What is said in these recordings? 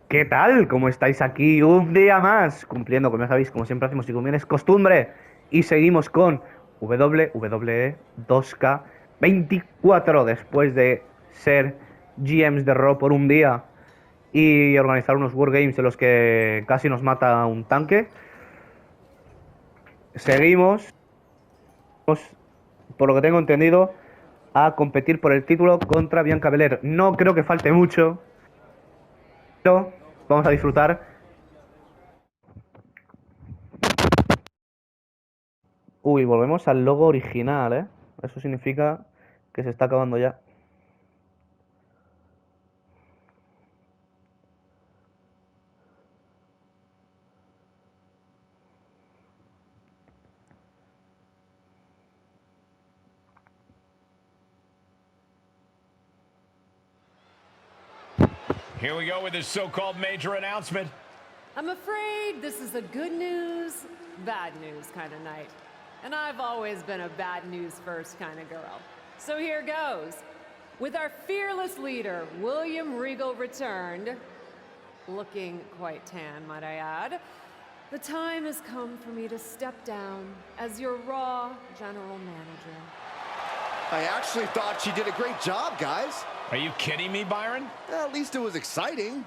¿Qué tal? ¿Cómo estáis aquí un día más? Cumpliendo, como ya sabéis, como siempre hacemos y como bien es costumbre. Y seguimos con WWE2K24 después de ser GMs de Raw por un día y organizar unos Wargames en los que casi nos mata un tanque. Seguimos, por lo que tengo entendido, a competir por el título contra Bianca Belair. No creo que falte mucho, pero vamos a disfrutar. Uy, volvemos al logo original, ¿eh? Eso significa que se está acabando ya. Here we go with this so-called major announcement. I'm afraid this is a good news, bad news kind of night. And I've always been a bad news first kind of girl. So here goes. With our fearless leader, William Regal returned, looking quite tan, might I add, the time has come for me to step down as your Raw general manager. I actually thought she did a great job, guys. Are you kidding me, Byron? At least it was exciting.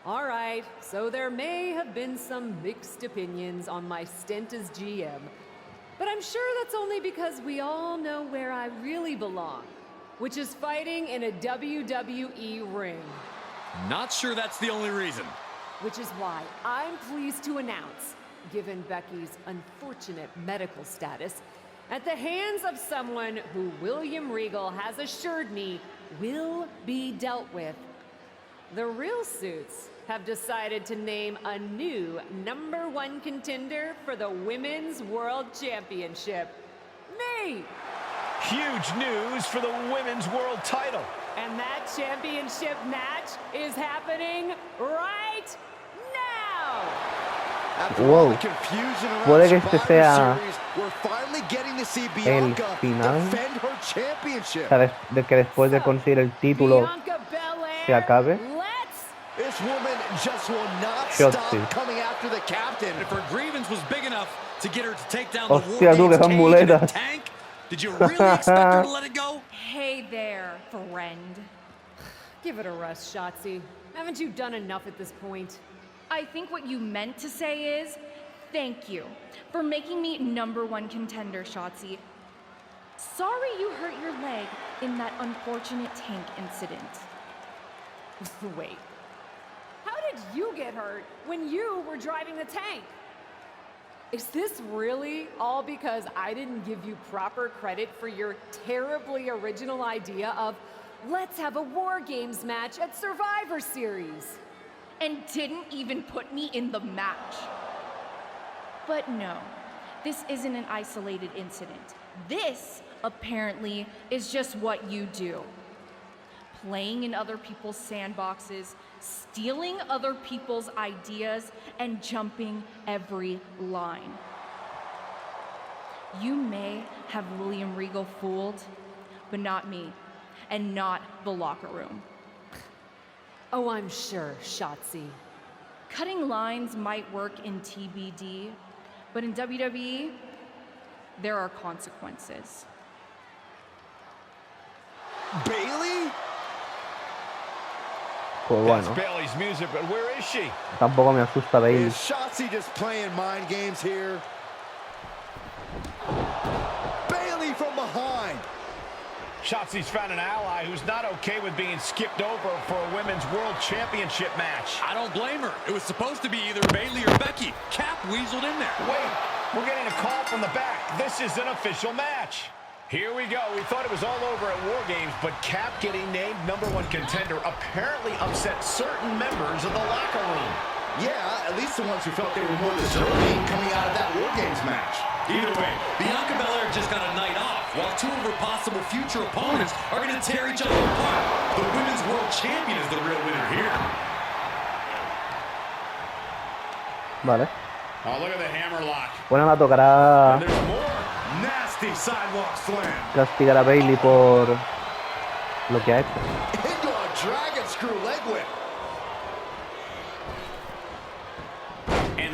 All right, so there may have been some mixed opinions on my stint as GM, but I'm sure that's only because we all know where I really belong, which is fighting in a WWE ring. Not sure that's the only reason. Which is why I'm pleased to announce, given Becky's unfortunate medical status, at the hands of someone who William Regal has assured me will be dealt with, the Real Suits have decided to name a new #1 contender for the Women's World Championship. Me! Huge news for the Women's World title. And that championship match is happening right now! Wow. Puede que este sea el final. O sea, de que después de conseguir el título se acabe. This woman just will not Shotzi. stop coming after the captain. If her grievance was big enough to get her to take down Hostia, the tú, que War son Games cage in a muletas. tank, did you really expect her to let it go? Hey there, friend. Give it a rest, Shotzi. Haven't you done enough at this point? I think what you meant to say is, thank you for making me #1 contender, Shotzi. Sorry you hurt your leg in that unfortunate tank incident. Wait. How did you get hurt when you were driving the tank? Is this really all because I didn't give you proper credit for your terribly original idea of let's have a War Games match at Survivor Series? And didn't even put me in the match. But no, this isn't an isolated incident. This, apparently, is just what you do. Playing in other people's sandboxes, stealing other people's ideas, and jumping every line. You may have William Regal fooled, but not me, and not the locker room. Oh, I'm sure, Shotzi. Cutting lines might work in TBD, but in WWE, there are consequences. Bailey? Pues That's bueno, Bailey's music, but where is she? tampoco me asusta Bailey. Is Shotzi just playing mind games here? Bailey from behind. Shotzi's found an ally who's not okay with being skipped over for a Women's World Championship match. I don't blame her. It was supposed to be either Bailey or Becky. Cap weaseled in there. Wait, we're getting a call from the back. This is an official match. Here we go. We thought it was all over at War Games, but Cap getting named #1 contender apparently upset certain members of the locker room. Yeah, at least the ones who felt they were more deserving coming out of that War Games match. Either way, Bianca Belair just got a night off, while two of her possible future opponents are going to tear each other apart. The Women's World Champion is the real winner here. Vale. Oh, look at the hammerlock. Bueno, la tocará And there's more. Nasty sidewalk slam. castigar a Bailey por lo que ha hecho. Into a dragon screw leg whip.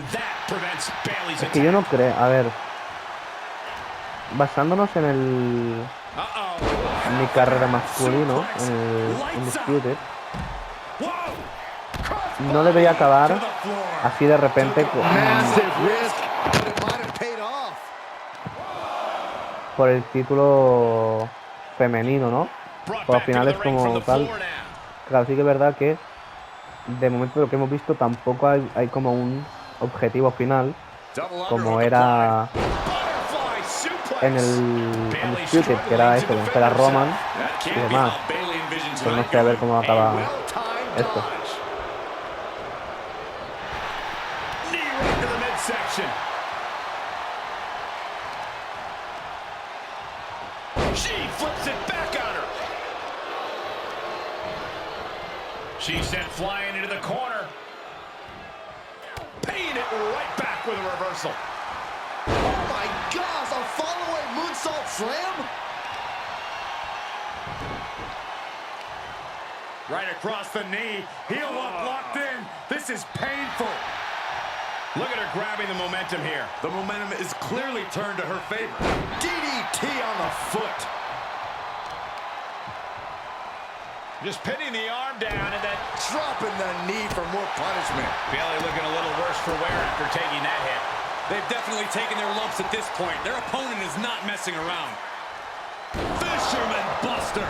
And that prevents Bayley's Es que yo no creo, a ver, basándonos en mi carrera masculino, en el disfrutes, no debería acabar así de repente por el título femenino, ¿no? Por al final es como tal. Claro, sí que es verdad que de momento lo que hemos visto tampoco hay como un objetivo final como era en el Disputed, que era eso, vencer a Roman y demás. Pues no sé a ver cómo acaba esto. She's sent flying into the corner. Paying it right back with a reversal. Oh my gosh, a follow-away moonsault slam? Right across the knee. Heel up locked in. This is painful. Look at her grabbing the momentum here. The momentum is clearly turned to her favor. DDT on the foot. Just pinning the arm down and then dropping the knee for more punishment. Bayley looking a little worse for wear after taking that hit. They've definitely taken their lumps at this point. Their opponent is not messing around. Fisherman Buster.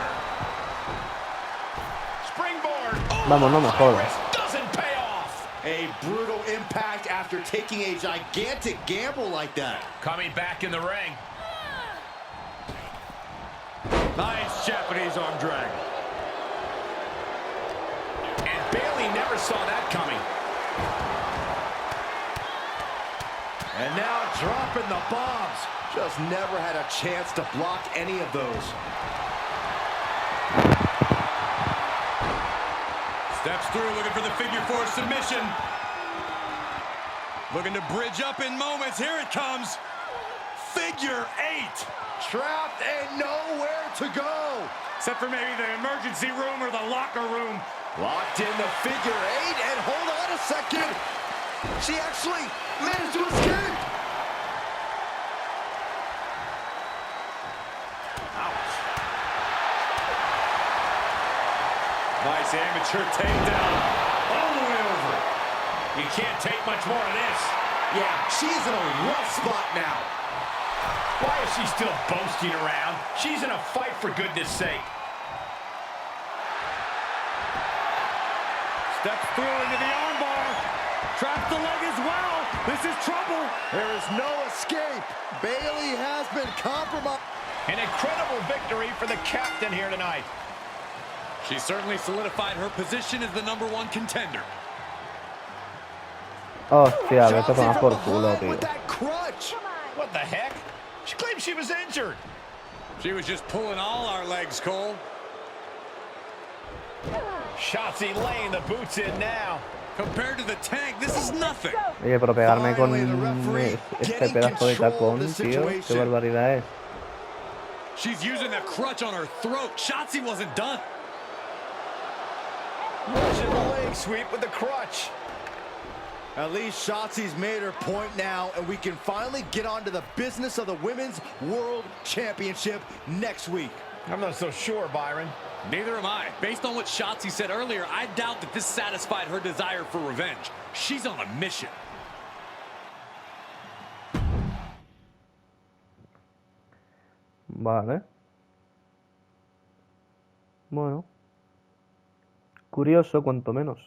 Springboard. Oh, vamos, no me jodas. Doesn't pay off. A brutal impact after taking a gigantic gamble like that. Coming back in the ring. Nice Japanese arm drag. Bayley never saw that coming. And now dropping the bombs. Just never had a chance to block any of those. Steps through, looking for the figure four submission. Looking to bridge up in moments. Here it comes. Figure eight. Trapped and nowhere to go. Except for maybe the emergency room or the locker room. Locked in the figure eight, and hold on a second. She actually managed to escape. Ouch. Nice amateur takedown. All the way over. You can't take much more of this. Yeah, she's in a rough spot now. Why is she still boasting around? She's in a fight, for goodness sake. Steps through into the armbar. Traps the leg as well. This is trouble. There is no escape. Bayley has been compromised. An incredible victory for the captain here tonight. She certainly solidified her position as the #1 contender. Hostia, me toca más por culo, tío. What the heck? She claimed she was injured. She was just pulling all our legs, Cole. Shotzi laying the boots in now. Compared to the tank, this is nothing. Oye, pero pegarme con este pedazo de tacón, tío, qué barbaridad es. She's using the crutch on her throat. Shotzi wasn't done. Russian leg sweep with the crutch. At least Shotzi's made her point now, and we can finally get on to the business of the Women's World Championship next week. I'm not so sure, Byron. Neither am I. Based on what Shotzi said earlier, I doubt that this satisfied her desire for revenge. She's on a mission. Vale. Bueno. Curioso, cuanto menos.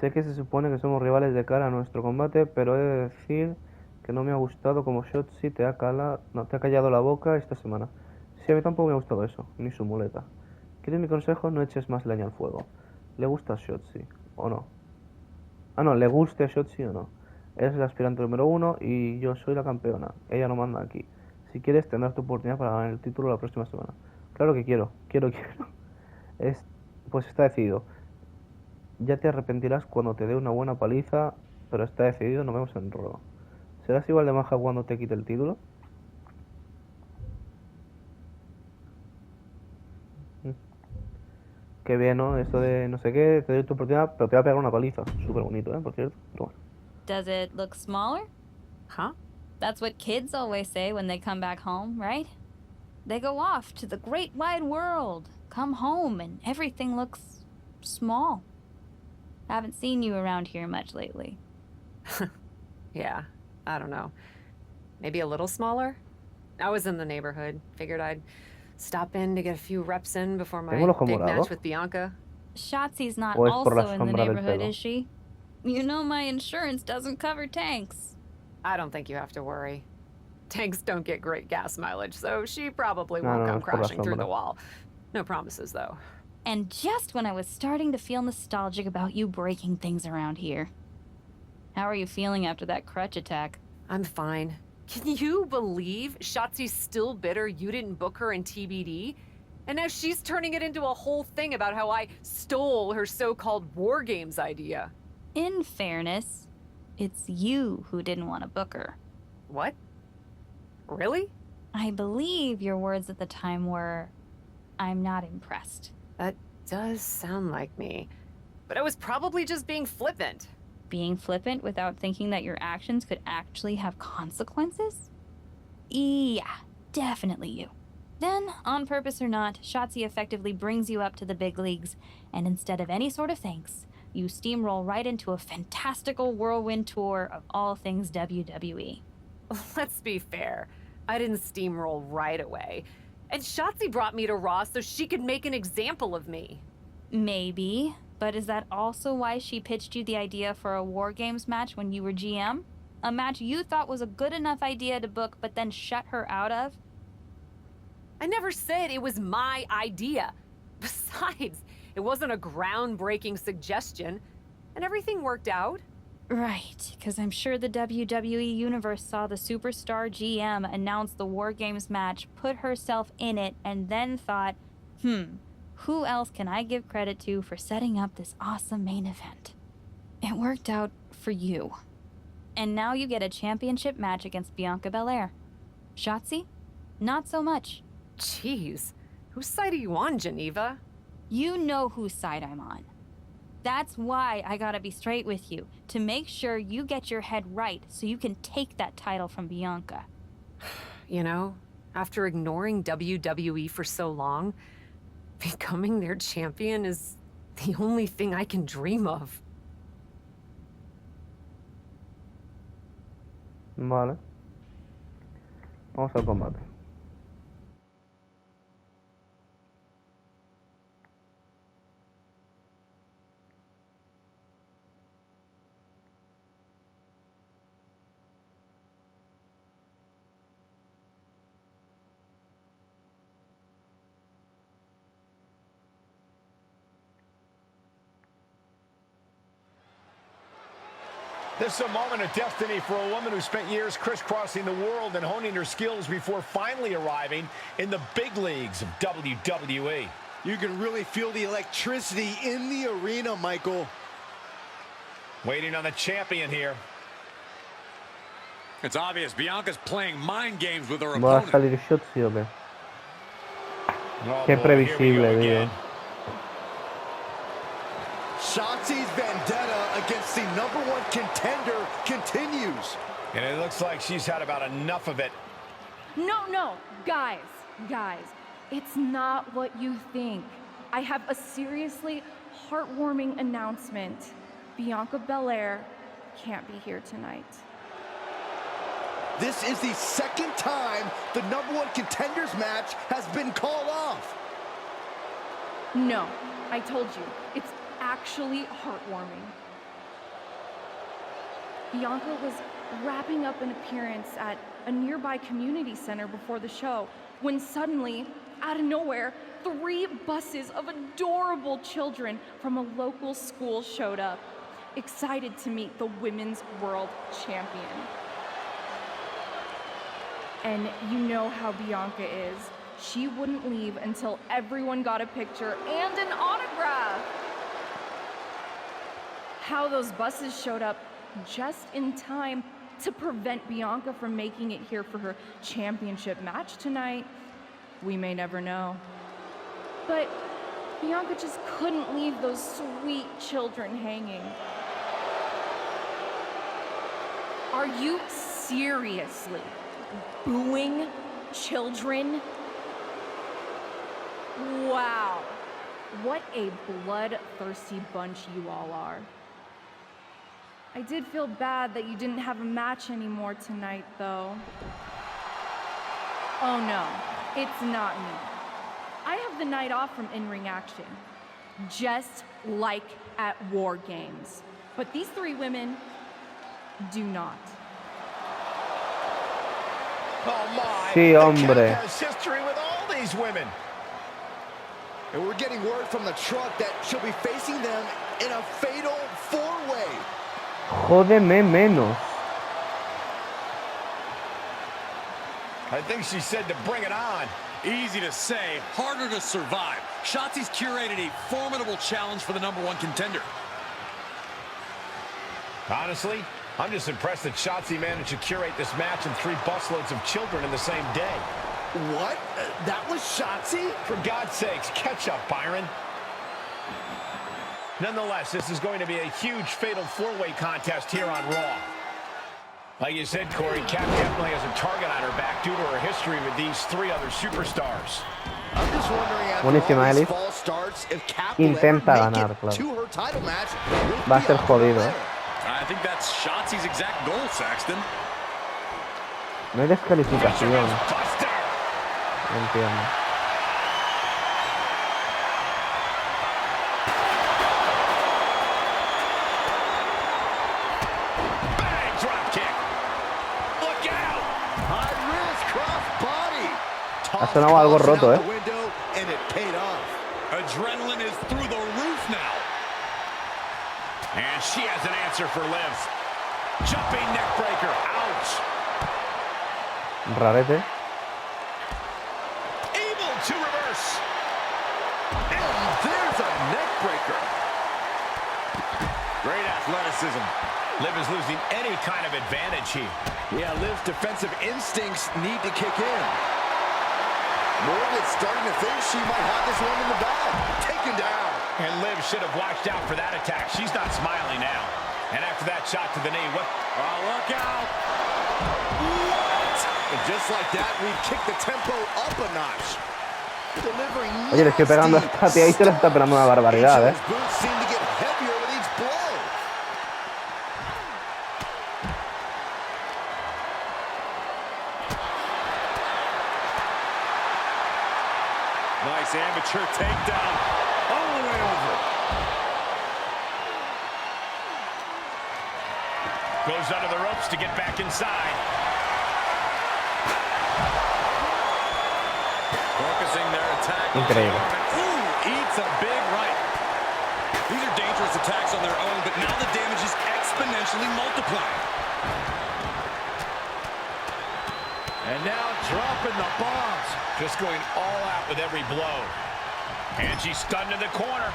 Sé que se supone que somos rivales de cara a nuestro combate, pero he de decir que no me ha gustado como Shotzi te ha callado la boca esta semana. Sí, a mí tampoco me ha gustado eso, ni su muleta. ¿Quieres mi consejo? No eches más leña al fuego. ¿Le gusta a Shotzi o no? Ah, no, ¿le guste a Shotzi o no? Eres el aspirante número 1 y yo soy la campeona. Ella no manda aquí. Si quieres, tendrás tu oportunidad para ganar el título la próxima semana. Claro que quiero. Pues está decidido. Ya te arrepentirás cuando te dé una buena paliza, pero está decidido, nos vemos en Raw. ¿Serás igual de maja cuando te quite el título? Qué bien, ¿no? Esto de no sé qué, te doy tu oportunidad, pero te voy a pegar una paliza. Súper bonito, ¿eh? Por cierto. Pero bueno. Does it look smaller? Huh? That's what kids always say when they come back home, right? They go off to the great wide world, come home, and everything looks small. Haven't seen you around here much lately. Yeah, I don't know. Maybe a little smaller? I was in the neighborhood. Figured I'd stop in to get a few reps in before my Tengo el ojo big morado. match with Bianca. Shotzi's not O es por la also in the sombra del neighborhood, pelo. is she? You know my insurance doesn't cover tanks. I don't think you have to worry. Tanks don't get great gas mileage, so she probably No, won't no, come es por la crashing through the sombra. wall. No promises, though. And just when I was starting to feel nostalgic about you breaking things around here. How are you feeling after that crutch attack? I'm fine. Can you believe Shotzi's still bitter you didn't book her in TBD? And now she's turning it into a whole thing about how I stole her so-called War Games idea. In fairness, it's you who didn't want to book her. What? Really? I believe your words at the time were, I'm not impressed. That does sound like me. But I was probably just being flippant. Being flippant without thinking that your actions could actually have consequences? Yeah, definitely you. Then, on purpose or not, Shotzi effectively brings you up to the big leagues, and instead of any sort of thanks, you steamroll right into a fantastical whirlwind tour of all things WWE. Let's be fair. I didn't steamroll right away. And Shotzi brought me to Raw so she could make an example of me. Maybe, but is that also why she pitched you the idea for a War Games match when you were GM? A match you thought was a good enough idea to book but then shut her out of? I never said it was my idea. Besides, it wasn't a groundbreaking suggestion, and everything worked out. Right, because I'm sure the WWE Universe saw the superstar GM announce the War Games match, put herself in it, and then thought, who else can I give credit to for setting up this awesome main event? It worked out for you. And now you get a championship match against Bianca Belair. Shotzi? Not so much. Jeez, whose side are you on, Geneva? You know whose side I'm on. That's why I gotta be straight with you, to make sure you get your head right so you can take that title from Bianca. You know, after ignoring WWE for so long, becoming their champion is the only thing I can dream of. Vale. Vamos al combate. This is a moment of destiny for a woman who spent years crisscrossing the world and honing her skills before finally arriving in the big leagues of WWE. You can really feel the electricity in the arena, Michael. Waiting on the champion here. It's obvious Bianca's playing mind games with her ¿Va a opponent. salir Shotzi o qué? Oh, Qué boy, previsible, here we go tío. again. Shotzi's vendetta against the #1 contender continues. And it looks like she's had about enough of it. No, guys, it's not what you think. I have a seriously heartwarming announcement. Bianca Belair can't be here tonight. This is the second time the #1 contenders match has been called off. No, I told you, it's actually heartwarming. Bianca was wrapping up an appearance at a nearby community center before the show when suddenly, out of nowhere, 3 buses of adorable children from a local school showed up, excited to meet the Women's World Champion. And you know how Bianca is. She wouldn't leave until everyone got a picture and an autograph. How those buses showed up just in time to prevent Bianca from making it here for her championship match tonight, we may never know. But Bianca just couldn't leave those sweet children hanging. Are you seriously booing children? Wow. What a bloodthirsty bunch you all are. I did feel bad that you didn't have a match anymore tonight, though. Oh no, it's not me. I have the night off from in-ring action, just like at War Games. But these three women do not. Oh my! Sí, hombre. The Cap has history with all these women. And we're getting word from the truck that she'll be facing them in a fatal four-way. Jódeme menos. I think she said to bring it on. Easy to say, harder to survive. Shotzi's curated a formidable challenge for the #1 contender. Honestly, I'm just impressed that Shotzi managed to curate this match and 3 busloads of children in the same day. What? That was Shotzi? For God's sakes, catch up, Byron. Nonetheless, this is going to be a huge fatal 4-way contest here on Raw. Like you said, Corey, Cap definitely has a target on her back due to her history with these 3 other superstars. I'm just wondering after Buenísima, all these Ellis. false starts, if Cap will Intenta ever make ganar, it claro. to her title match. Va a ser jodido, ¿eh? I think that's Shotzi's exact goal, Saxton. No hay descalificación. Buster! No entiendo. Bang! Drop kick! Look out! High risk cross body. Ha sonado algo roto, Out the window, and it paid off. Adrenaline is through the roof now. And she has an answer for Liv. Jumping neck breaker. Ouch! Rarete. Able to reverse. And there's a neck breaker. Great athleticism. Liv is losing any kind of advantage here. Yeah, Liv's defensive instincts need to kick in. Morgan's starting to think she might have this one in the bag. Taken down. And Liv should have watched out for that attack. She's not smiling now. And after that shot to the knee, what? Oh, look out. What? And just like that, we've kicked the tempo up a notch. Delivering Oye, le estoy pegando a esta tía y se le está pegando una barbaridad, ¿eh? His boots seem to get heavier with each blow. Nice amateur takedown. All the way over. Goes under the ropes to get back inside. Focusing their attack. Increíble. Ooh, eats a big right. These are dangerous attacks on their own, but now the damage is exponentially multiplying. And now dropping the bombs. Just going all out with every blow. And she's stunned in the corner.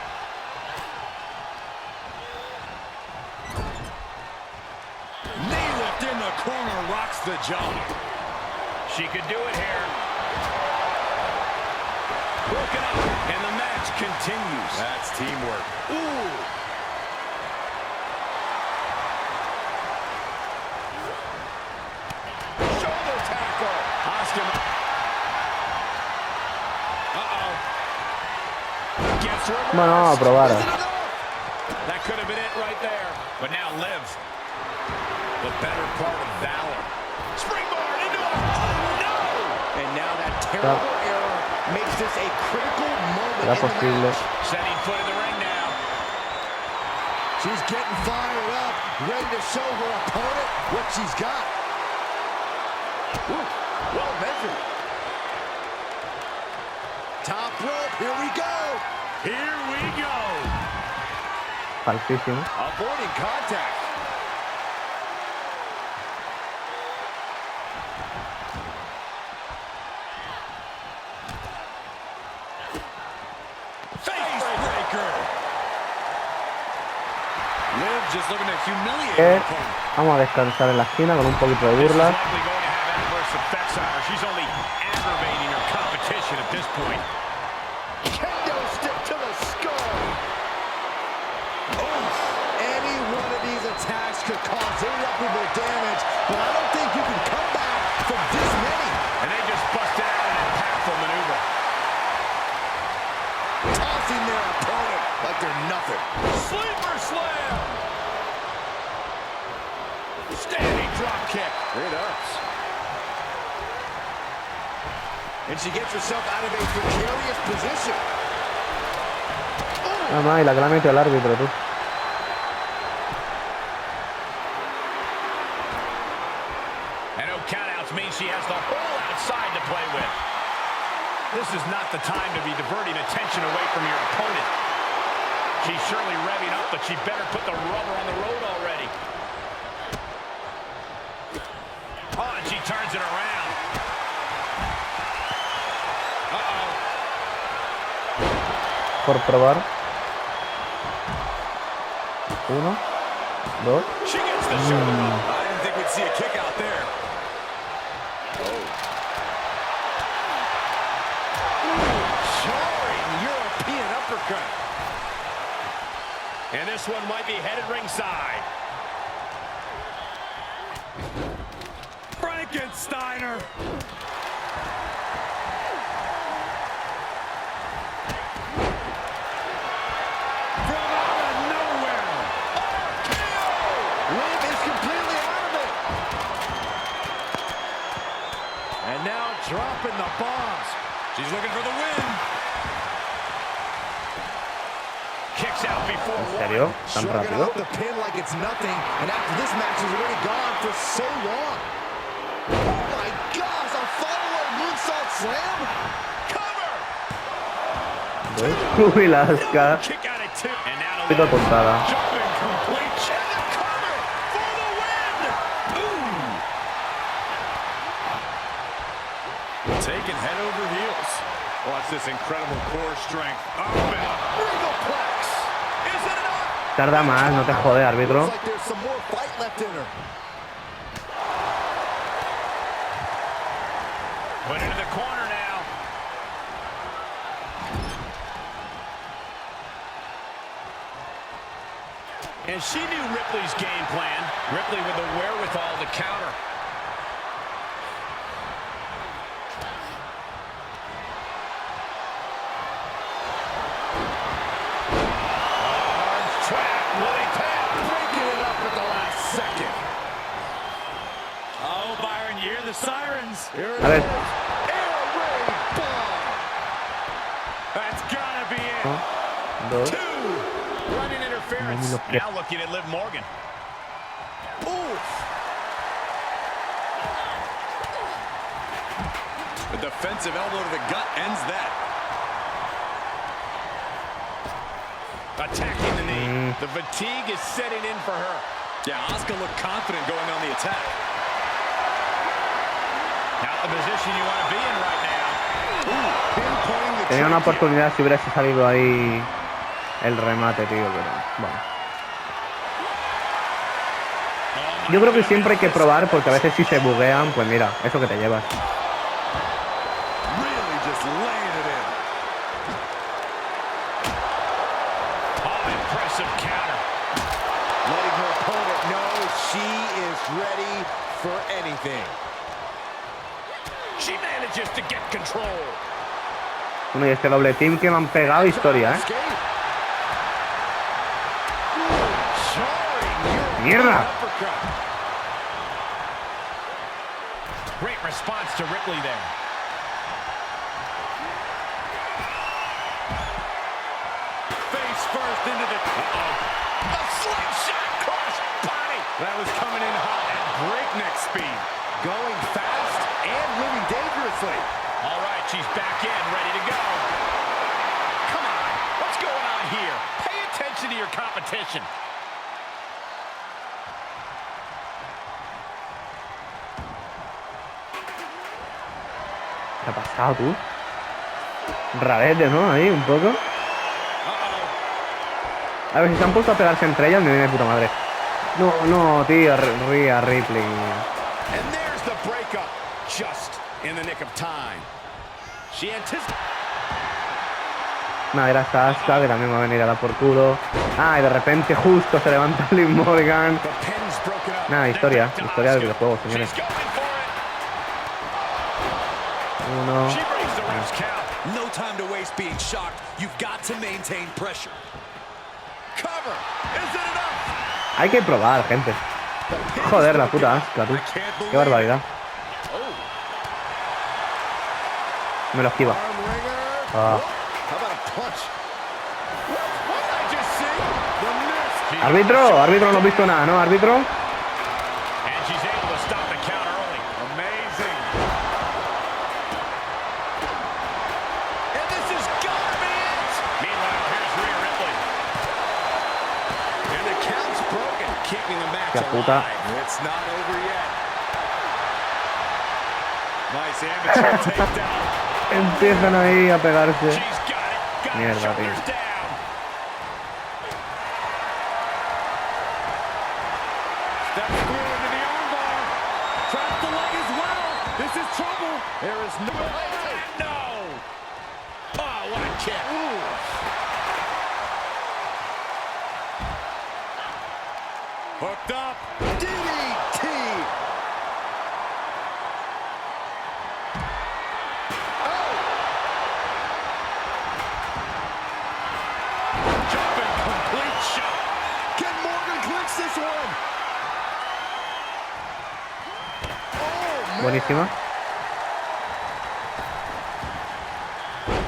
Knee lift in the corner rocks the jaw. She could do it here. Broken up, and the match continues. That's teamwork. Ooh. Shoulder tackle. Oscar. Gets reversed. Bueno, vamos a probar. That could have been it right there. But now Liv. The better part of valor. Springboard into a... Oh, no! And now that terrible error makes this a critical moment in the posible. match. Setting foot in the ring now. She's getting fired up, ready to show her opponent what she's got. Ooh, well measured. Top rope, here we go. Here we go. Falsísimo. Avoiding contact. Facebreaker. Liv just looking to humiliate her opponent. Vamos a descansar en la esquina con un poquito de burla. This is likely going to have adverse effects on her. She's only aggravating her competition at this point. Kendo stick to the cause irreparable damage, but I don't think you can come back from this many. And they just busted out an impactful maneuver. Tossing their opponent like they're nothing. Sleeper slam! Standing drop kick. It hurts. And she gets herself out of a precarious position. Ah, ma, y la que la metió el árbitro, tú. And no countouts means she has the whole outside to play with. This is not the time to be diverting attention away from your opponent. She's surely revving up, but she better put the rubber on the road already. Oh, and she turns it around. Uh-oh. Por probar. 1, 2. She gets the shoulder up. I didn't think we'd see a kick out there. Jarring European uppercut. And this one might be headed ringside. Frankensteiner. From out of nowhere. Liv is completely out of it. And now dropping the bombs. She's looking for the win. Kicks out before ¿En serio? ¿Tan Shrugging rápido? off the pin like it's nothing. And after this match is already gone for so long. Oh my gosh, a follow-up moonsault slam? Cover! Uy, la escala. Kick out at 2. And now Pito tontada. jumping complete. And the cover for the win. Ooh. Taking head over heels. Watch this incredible core strength. Up and up. Regalplex. Is it enough? Tarda más, no te jode, árbitro. Looks like there's some more fight left in her. Put into the corner now. And she knew Ripley's game plan. Ripley with the wherewithal to counter. Arms trapped. Will he tap? Breaking it up at the last second. Oh, Byron, you hear the sirens. Here it A ver. is. Air raid bomb. That's gotta be it. 2. Running interference. No, Now looking at Liv Morgan. Oof. The defensive elbow to the gut ends that. Attacking the knee. The fatigue is setting in for her. Yeah, Asuka looked confident going on the attack. Not the position you want to be in right now. Pinpointing the Tenía una trachea. oportunidad si hubiese salido ahí el remate, tío, pero bueno. Yo creo que siempre hay que probar porque a veces si se buguean, pues mira, eso que te llevas. Really just laying it in. Oh, impressive counter. Letting her opponent know she is ready for anything. She manages to get control. Bueno, y este doble team que me han pegado, historia, ¿eh? Escape. Jarring European ¡Mierda! uppercut. Great response to Ripley there. Face first into the... A slingshot cross body. That was coming in hot at breakneck speed. Going fast and living dangerously. All right, she's back in, ready to go. Come on, what's going on here? Pay attention to your competition. ¿Qué ha pasado, tú? Rarete, ¿no? Ahí, un poco. A ver, si se han puesto a pegarse entre ellas, me viene de puta madre. No, no, tío, Rhea Ripley. And there's the breakup, just in the nick of time. She anticipates. Nada, era esta Asuka, que también va a venir a dar por culo. Ah, y de repente justo se levanta Liv Morgan. The pin's Nada, historia del videojuego, señores. Uno. No time to waste being shocked. You've got to maintain pressure. Cover. Is it enough? Hay que probar, gente. Joder, la puta asca, tú. Qué barbaridad. Me lo esquiva. Ah. Árbitro, árbitro, no he visto nada, ¿no? Árbitro. Qué puta. Empiezan ahí a pegarse. Mierda, tío. Hooked up. DDT. Oh. Jumping complete shot. Can Morgan clinch this one? Oh, man. Buenísima.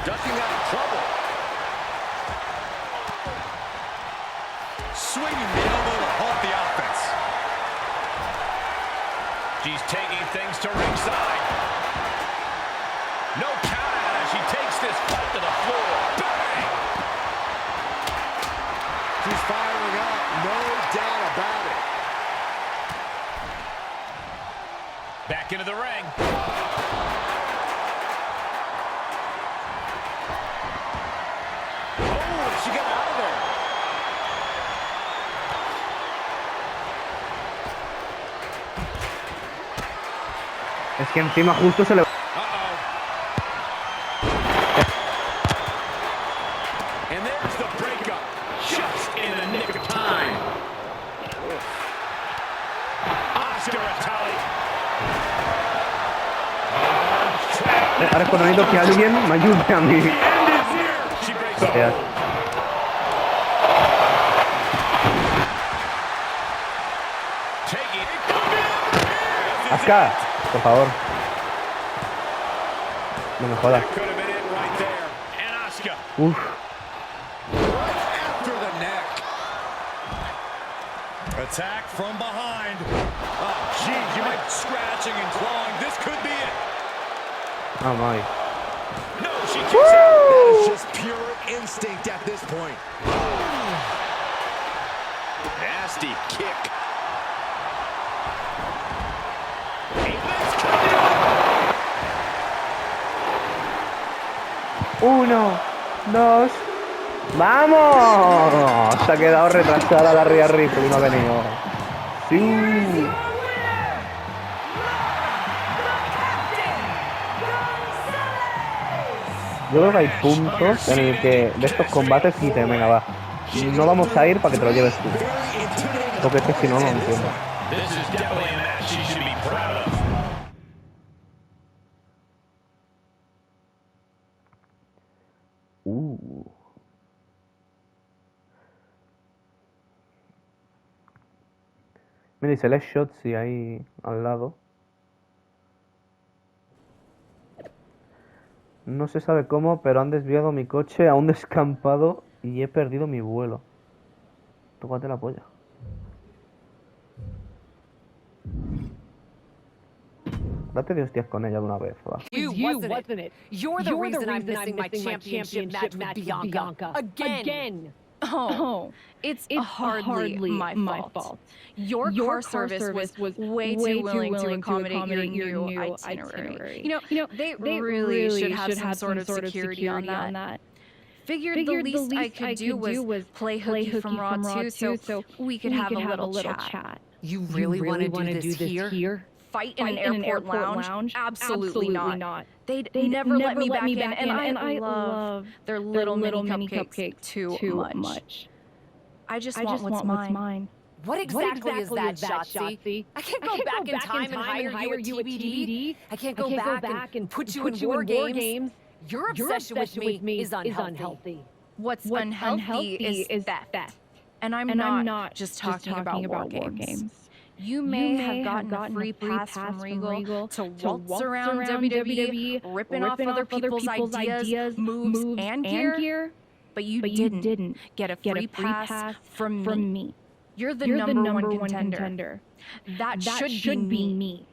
Ducking out of trouble. Swinging the elbow to halt the offense. She's taking things to ringside. No count out as she takes this fight to the floor. Bang! She's firing up, no doubt about it. Back into the ring. Oh, she got out of there. Es que encima justo se le... And there's the breakup. Just in the nick of time. Oscar Atali. Ahora es cuando necesito que alguien me ayude a mí. Gracias. Asuka, por favor. No me jodas. Uf. Attack from behind. Oh, geez, you might scratching and clawing. This could be it. Oh my. No, she kicks out. That is just pure instinct at this point. Nasty kick. Uno, dos. ¡Vamos! Se ha quedado retrasada la Rhea Ripley y no ha venido. Sí. Yo creo que hay puntos en el que de estos combates dicen, venga, va, no vamos a ir para que te lo lleves tú. Porque es que si no, no lo entiendo. Mira, y se lee Shotzi ahí al lado. No se sabe cómo, pero han desviado mi coche a un descampado y he perdido mi vuelo. Tócate la polla. Date de hostias con ella de una vez, va. You, wasn't it? You're the reason I'm missing my championship match with Bianca. Again. Oh, it's hardly my fault. Your car service was way too willing to accommodate your new itinerary. You know, they really should have some sort of security on that. Figured the least I could do was play hooky from Raw 2 so we could have a little chat. You really want to do this here? Fight in an airport lounge? Absolutely not. They'd never let me back in, and I love their little mini cupcakes too much. I just want what's mine. What exactly is that, Shotzi? I can't go back in time and hire you at TBD. I can't go back and put you in war games. Your obsession with me is unhealthy. What's unhealthy is theft. And I'm not just talking about war games. You may have gotten a free pass from Regal to waltz around WWE, ripping off other people's ideas, moves, and gear, but you didn't get a free pass from me. You're the number one contender. That should be me.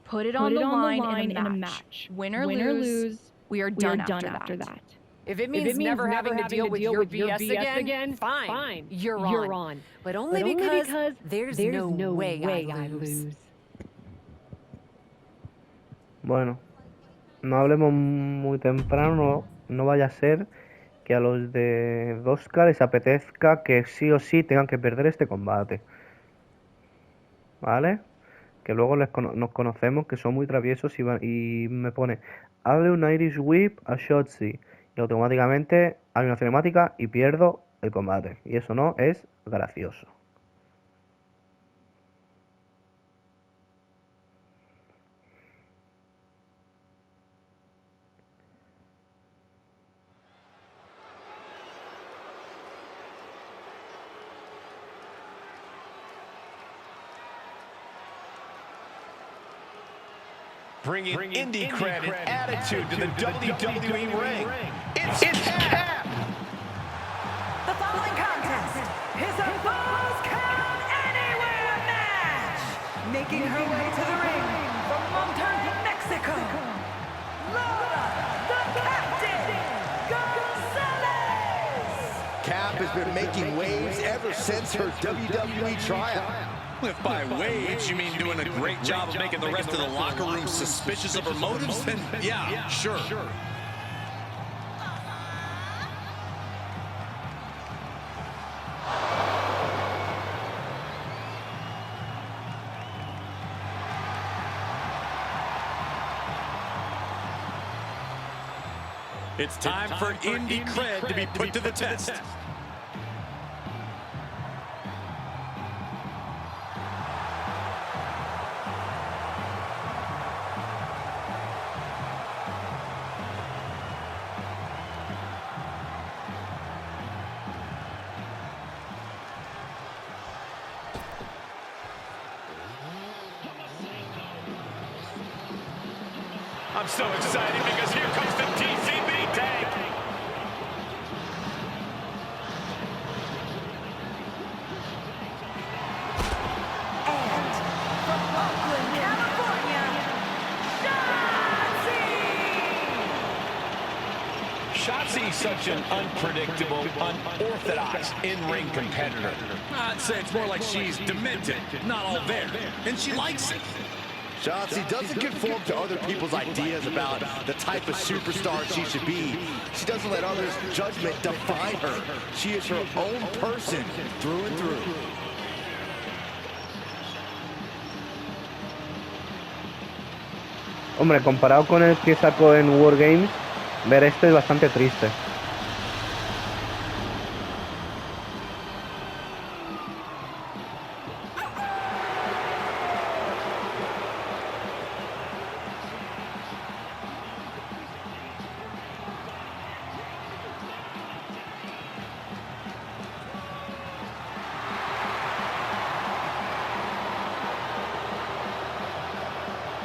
Put it on the line in a match. Win or lose, we are done after that. If it means never having to deal with your BS again, fine. You're on. But only because there's no way I lose. Bueno, no hablemos muy temprano, no vaya a ser que a los de 2K les apetezca que sí o sí tengan que perder este combate. ¿Vale? Que luego nos conocemos, que son muy traviesos y me pone, hazle un Irish Whip a Shotzi. Y automáticamente hay una cinemática y pierdo el combate. Y eso no es gracioso. Bringing indie cred and attitude to the WWE ring. It's Cap! The following contest is a Falls Count Anywhere match! Making her way to the ring from Monterrey, Mexico, Laura, the Captain, Gonzalez! Cap has been making waves ever since her WWE tryout. If by waves you mean doing a great job of making the rest of the locker room suspicious of her motives, then yeah, sure. It's time for indie cred to be put to the test. I'm so excited because here comes the TCB tank. And from Oakland, California, Shotzi! Shotzi's such an unpredictable, unorthodox in-ring competitor. I'd say it's more like she's demented, not all there, and she likes it. Shotzi doesn't conform to other people's ideas about the type of superstar she should be. She doesn't let others' judgment define her. She is her own person through and through. Hombre, comparado con el que sacó en War Games, ver esto es bastante triste.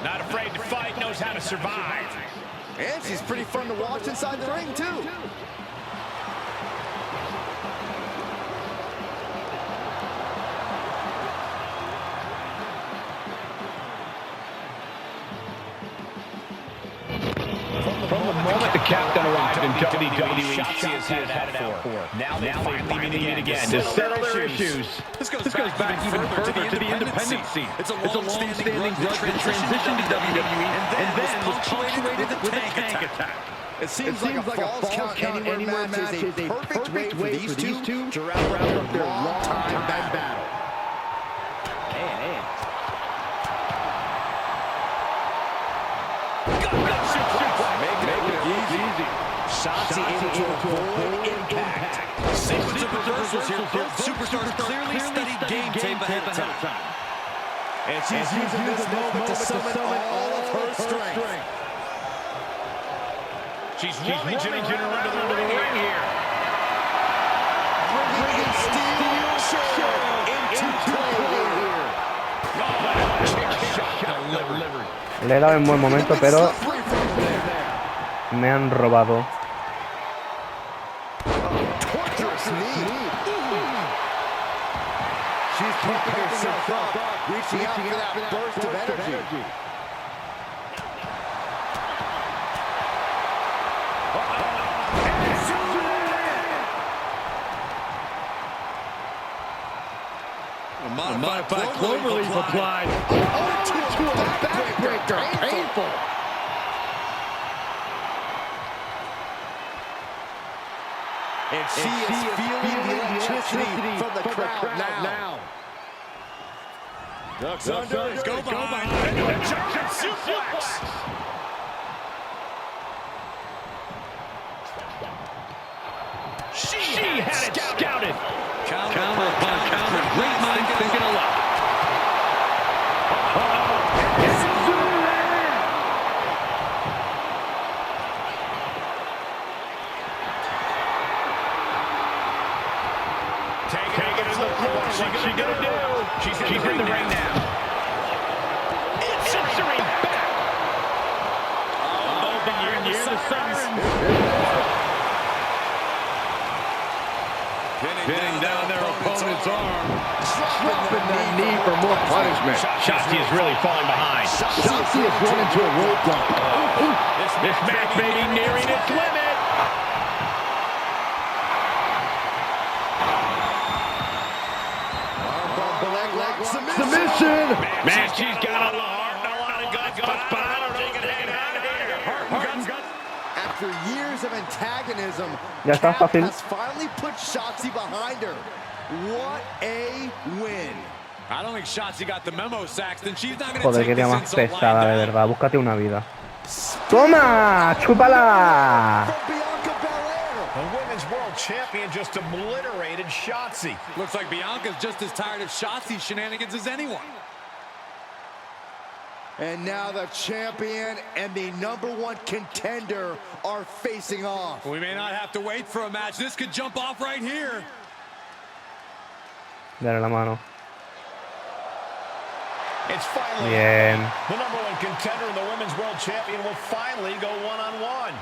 Not afraid to fight, knows how to survive. And she's pretty fun to watch inside the ring, too. From the moment the captain arrived in WWE, Shotzi has had it out for. Now they finally meet again to settle their issues. This goes back even further to the independent scene. It's a long-standing grudge that transitioned to WWE and then was punctuated with a tank attack. It seems like a Falls Count Anywhere match is a perfect way for these two to wrap up their long-time battle. Shotzi able to avoid impact. Sequence of reversals here. Both superstars clearly studied game tape ahead of time. And she's using this moment to summon all of her strength. She's rummaging around into the ring here. Bringing steel chair into play here. Delivered. Le he dado en buen momento, pero me han robado. Torturous knee. She's pumping herself up, reaching out for that burst of energy. Modified cloverleaf applied. To a backbreaker. Painful. And she is feeling the electricity from the crowd now. Ducks under, go behind. German suplex. She had it scouted. Counter upon counter. Great mind thinking alike. Taking it to the floor. What's she gonna do? She's in the ring now. It's entering back. Oh, you're near the siren. Pinning down their opponent's arm. Dropping the knee for more punishment. Shotzi is really falling behind. Shotzi has run into a roadblock. This match may be nearing its limit. Submission! Man, she's got a lot of guts, but I don't think it ain't out of here. After years of antagonism, Ya está, Cap fácil. has finally put Shotzi behind her. What a win! I don't think Shotzi got the memo, Saxton. She's not going to Joder, take qué día this más insult pesada, de lying down. verdad. Búscate una vida. ¡Toma! ¡Chúpala! From Bianca Belair. The women's world champion just obliterated Shotzi. Looks like Bianca's just as tired of Shotzi's shenanigans as anyone. And now the champion and the #1 contender are facing off. We may not have to wait for a match. This could jump off right here. Dale la mano. It's finally Bien. the #1 contender and the women's world champion will finally go one-on-one.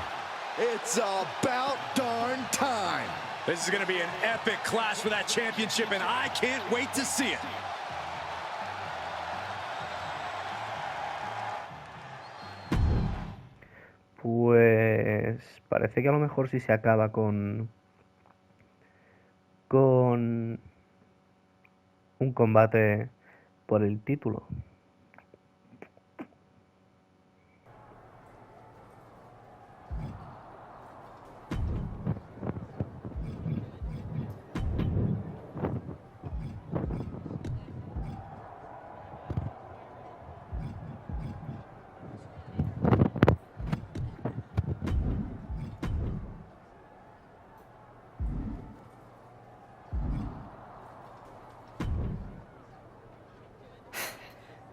It's about darn time. This is going to be an epic clash for that championship, and I can't wait to see it. Pues parece que a lo mejor sí se acaba con un combate por el título.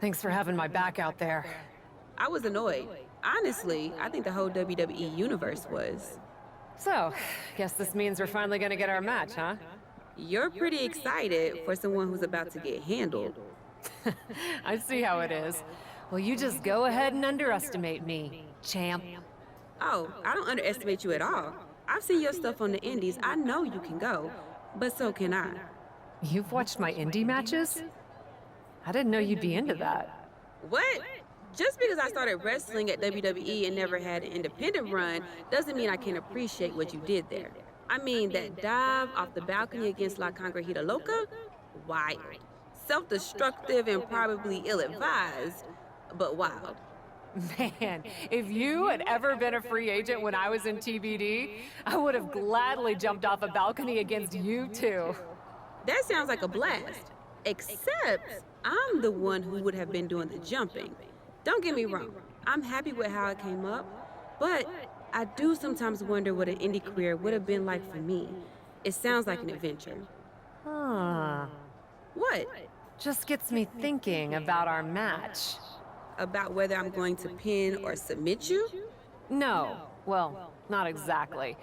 Thanks for having my back out there. I was annoyed. Honestly, I think the whole WWE universe was. So, guess this means we're finally gonna get our match, huh? You're pretty excited for someone who's about to get handled. I see how it is. Well, you just go ahead and underestimate me, champ. Oh, I don't underestimate you at all. I've seen your stuff on the indies. I know you can go, but so can I. You've watched my indie matches? I didn't know you'd be into that. What? Just because I started wrestling at WWE and never had an independent run doesn't mean I can't appreciate what you did there. I mean, that dive off the balcony against La Conquerida Loca? Wild. Self-destructive and probably ill-advised, but wild. Man, if you had ever been a free agent when I was in TBD, I would have gladly jumped off a balcony against you too. That sounds like a blast. Except, I'm the one who would have been doing the jumping. Don't get me wrong, I'm happy with how it came up, but I do sometimes wonder what an indie career would have been like for me. It sounds like an adventure. Huh. What? Just gets me thinking about our match. About whether I'm going to pin or submit you? No, well, not exactly.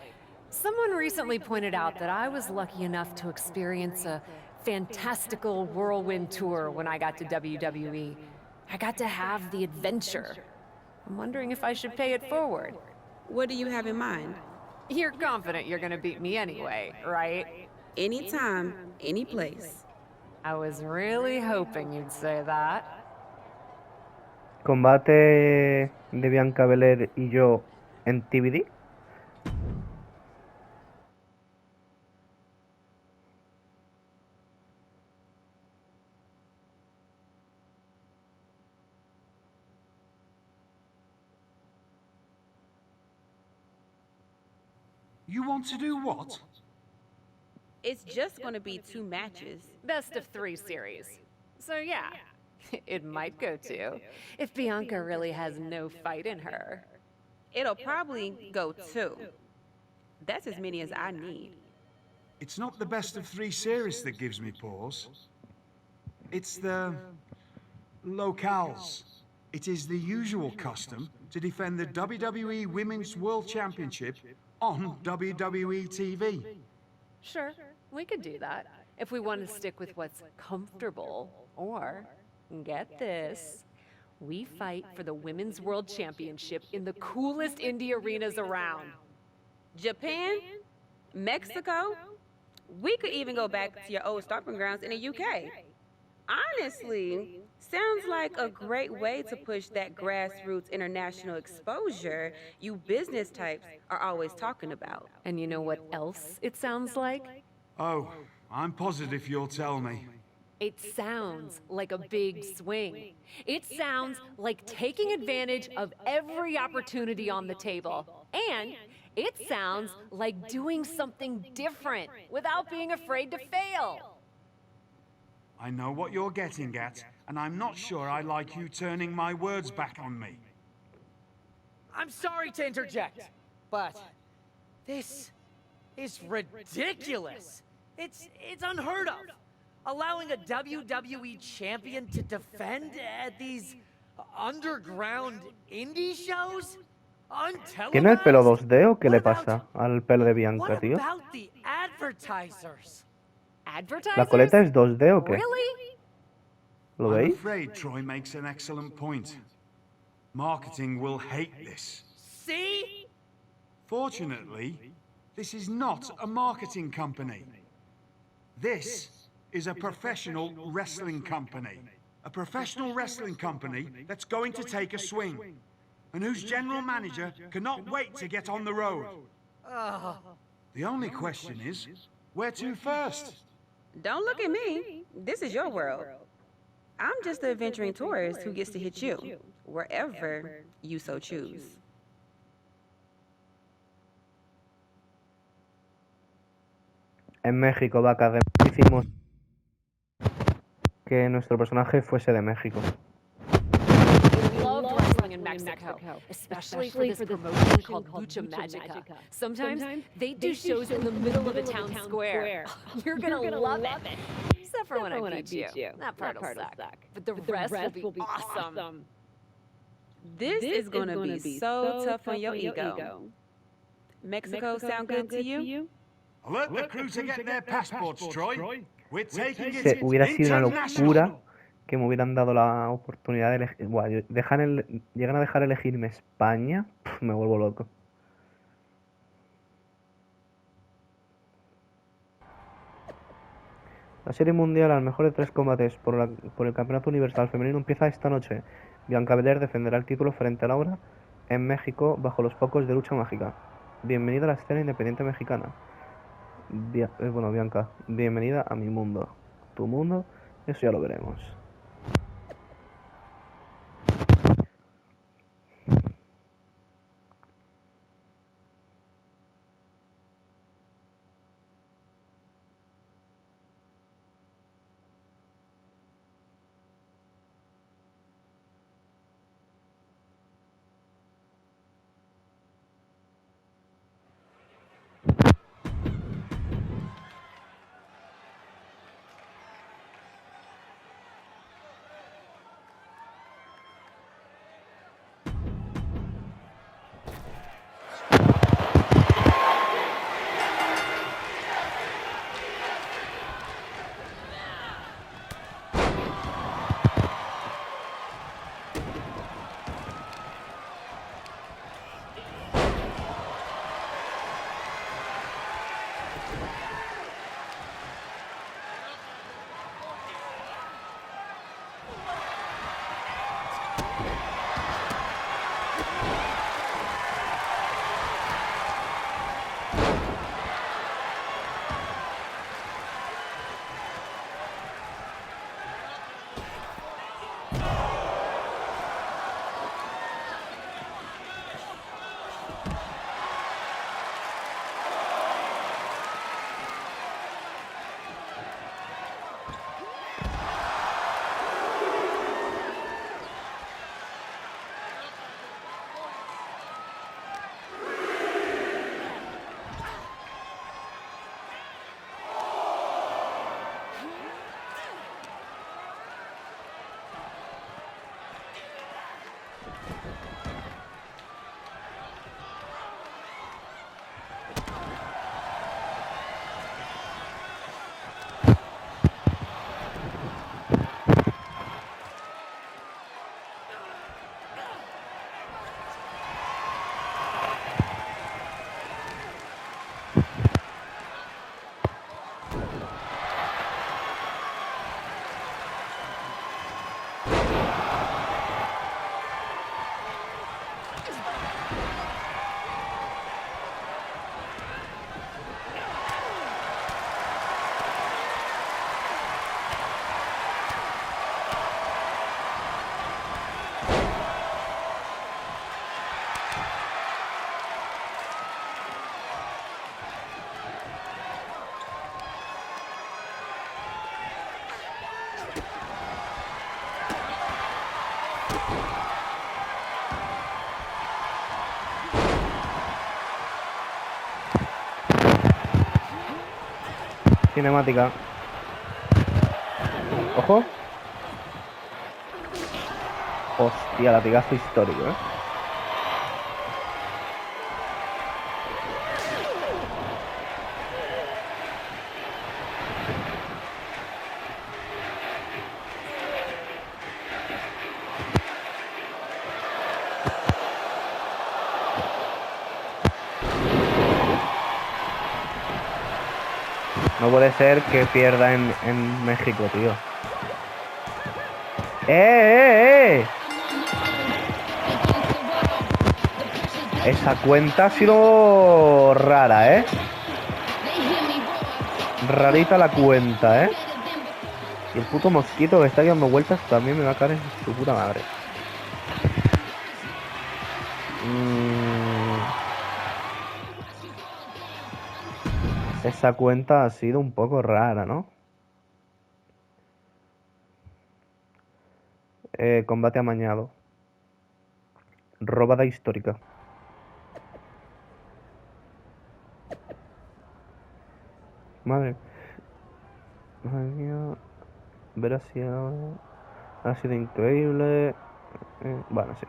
Someone recently pointed out that I was lucky enough to experience a fantastical whirlwind tour when I got to WWE. I got to have the adventure. I'm wondering if I should pay it forward. What do you have in mind? You're confident you're gonna beat me anyway, right? Anytime, any place. I was really hoping you'd say that. Combate de Bianca Belair y yo en TBD. You want to do what? It's just going to be 2 matches. Best of 3 series. So yeah, it might go 2, if Bianca really has no fight in her. It'll probably go 2. That's as many as I need. It's not the best of 3 series that gives me pause. It's the locales. It is the usual custom to defend the WWE Women's World Championship on WWE TV. Sure, we could do that, if we want to stick with what's comfortable. Or, get this, we fight for the Women's World Championship in the coolest indie arenas around. Japan? Mexico? We could even go back to your old stomping grounds in the UK. Honestly, sounds like a great way to push that grassroots international exposure you business types are always talking about. And you know what else it sounds like? Oh, I'm positive you'll tell me. It sounds like a big swing. It sounds like taking advantage of every opportunity on the table. And it sounds like doing something different without being afraid to fail. I know what you're getting at, and I'm not sure I like you turning my words back on me. I'm sorry to interject, but this is ridiculous. It's unheard of. Allowing a WWE champion to defend at these underground indie shows? ¿Tiene el pelo 2D o qué le pasa al pelo de Bianca, tío? What about the advertisers? ¿La coleta es 2D o qué? Really? ¿Lo I'm veis? afraid Troy makes an excellent point. Marketing will hate this. See? Fortunately, this is not a marketing company. This is a professional wrestling company. A professional wrestling company that's going to take a swing, and whose general manager cannot wait to get on the road. The only question is, where to first? Don't look at me. This is your world. I'm just the adventuring tourist who gets to hit you, wherever you so choose. En México, vaca, hicimos que nuestro personaje fuese de México. Loved wrestling in Mexico, especially for this promotion called Lucha Magica. Sometimes they do shows in the middle of a town square. You're gonna love it. Except for when I beat you. That part'll suck. But the rest will be awesome. This is gonna be so tough on your ego. Mexico sound good to you? Alert the crew to get their passports, Troy. We're taking it Hubiera sido una international. locura que me hubieran dado la oportunidad de elegir. Buah, llegan a dejar elegirme España, me vuelvo loco. La serie mundial al mejor de 3 combates por el Campeonato Universal Femenino empieza esta noche. Bianca Belair defenderá el título frente a Laura en México bajo los focos de lucha mágica. Bienvenida a la escena independiente mexicana. Bueno, Bianca, bienvenida a mi mundo. Tu mundo, eso ya lo veremos. Cinemática. Ojo. Hostia, latigazo histórico, ¿eh? No puede ser que pierda en México, tío. ¡Eh! Esa cuenta ha sido rara, ¿eh? Rarita la cuenta, ¿eh? Y el puto mosquito que está dando vueltas también me va a caer en su puta madre. Esa cuenta ha sido un poco rara, ¿no? Combate amañado. Robada histórica. Madre mía. Ver si ha sido increíble. Bueno, sí.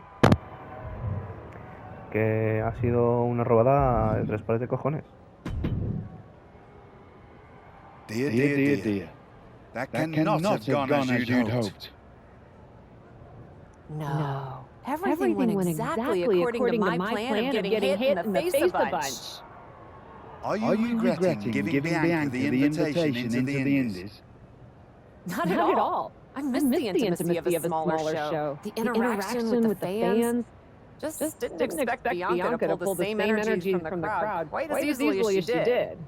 Que ha sido una robada de 3 pares de cojones. Dear. That cannot have gone as you'd hoped. No. Everything went exactly according to my plan of getting hit in the face a bunch. Are you regretting giving Bianca the invitation into the Indies? Not at all. I missed the intimacy of a smaller show. The interaction with the fans. Just didn't expect Bianca to pull the same energy from the crowd quite as easily as she did.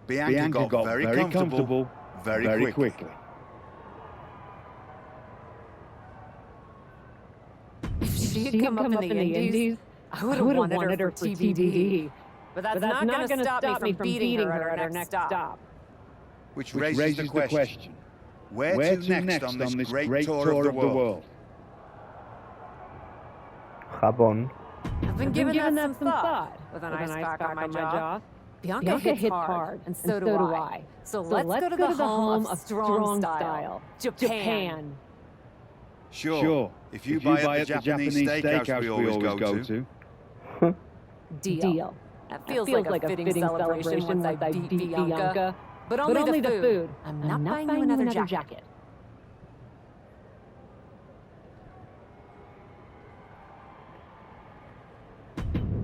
Bianca got very comfortable very quickly. If she had come up in the Indies, I would have wanted her for TBD. But that's not going to stop me from beating her at our next stop. Which raises the question, where to next on this great tour of the world? Japón. I've been giving that some thought with an ice pack on my jaw. Bianca hits hard, and so do I. So let's go to the home of strong style, Japan. Sure. If you buy at the Japanese steakhouse we always go to. Deal. That feels like a fitting celebration once I beat Bianca. But only the food. I'm not buying you another jacket.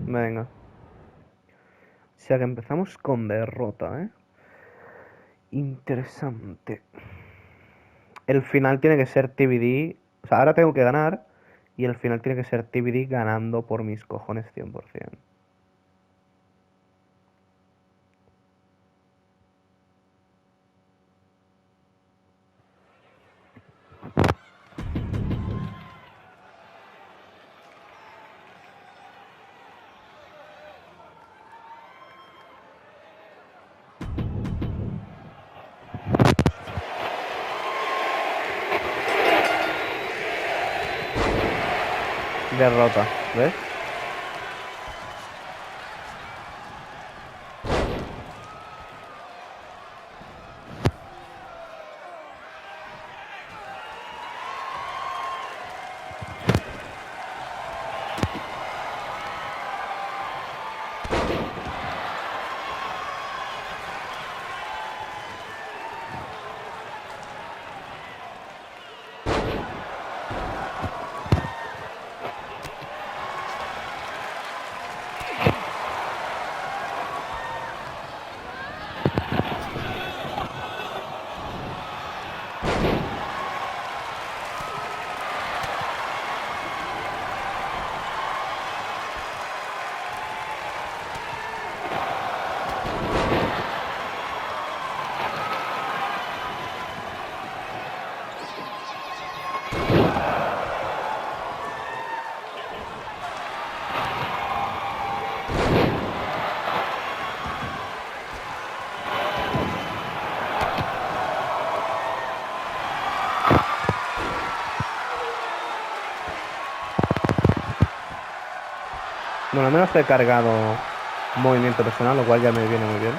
Venga. O sea que empezamos con derrota, ¿eh? Interesante. El final tiene que ser TBD. O sea, ahora tengo que ganar. Y el final tiene que ser TBD ganando por mis cojones 100%. Derrota, ¿ves? Bueno, al menos he cargado movimiento personal, lo cual ya me viene muy bien.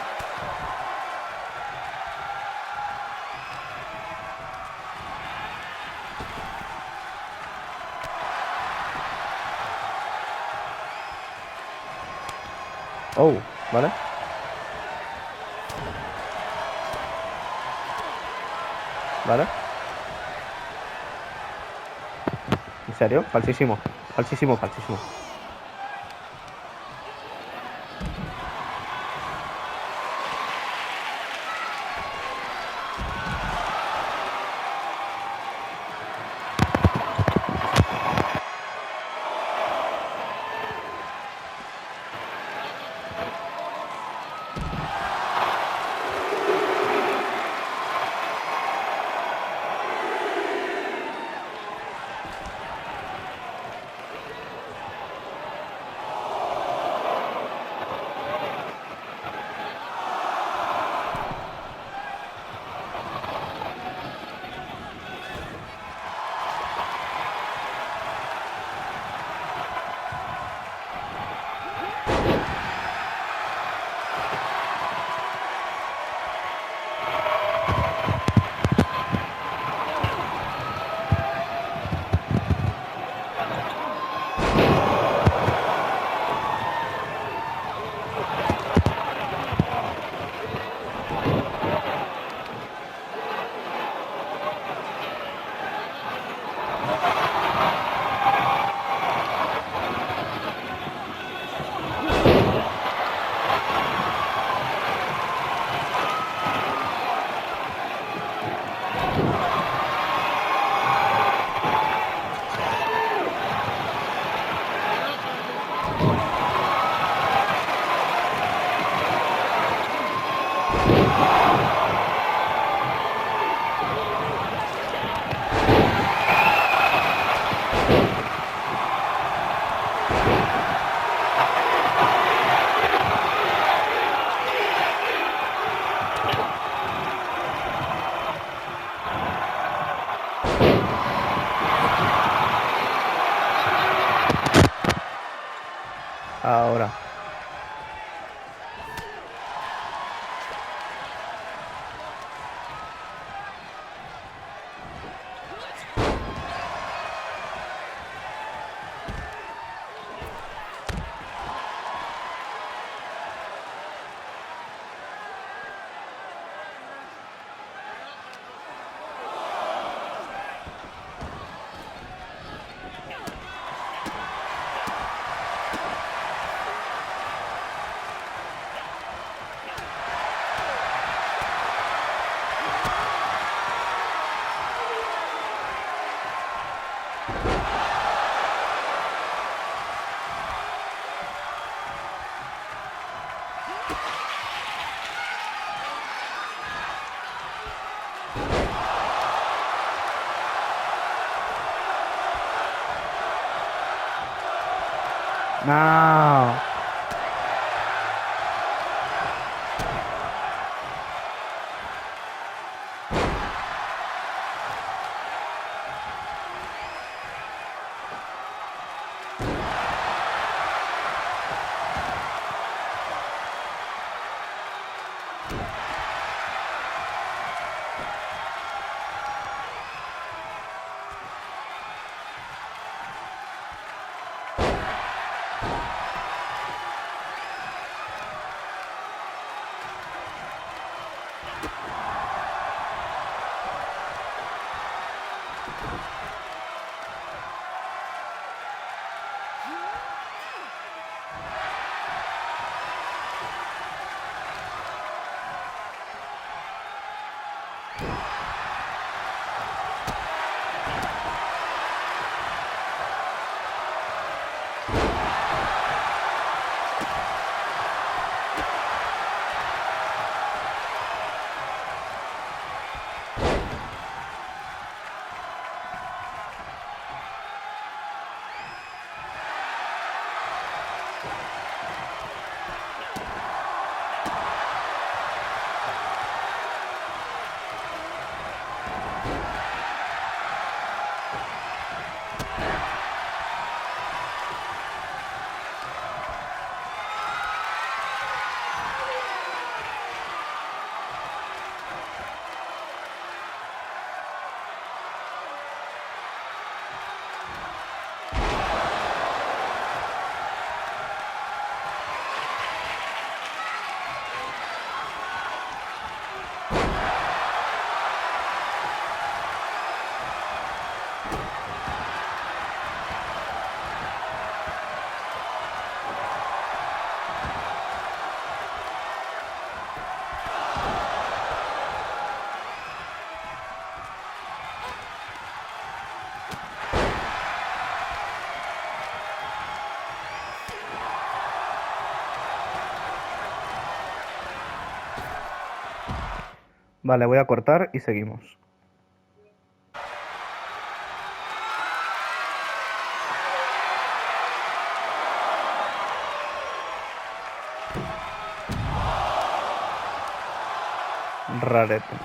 Oh, vale. Vale. ¿En serio? Falsísimo. Falsísimo, falsísimo. Ahora. No. Vale, voy a cortar y seguimos. Rarete.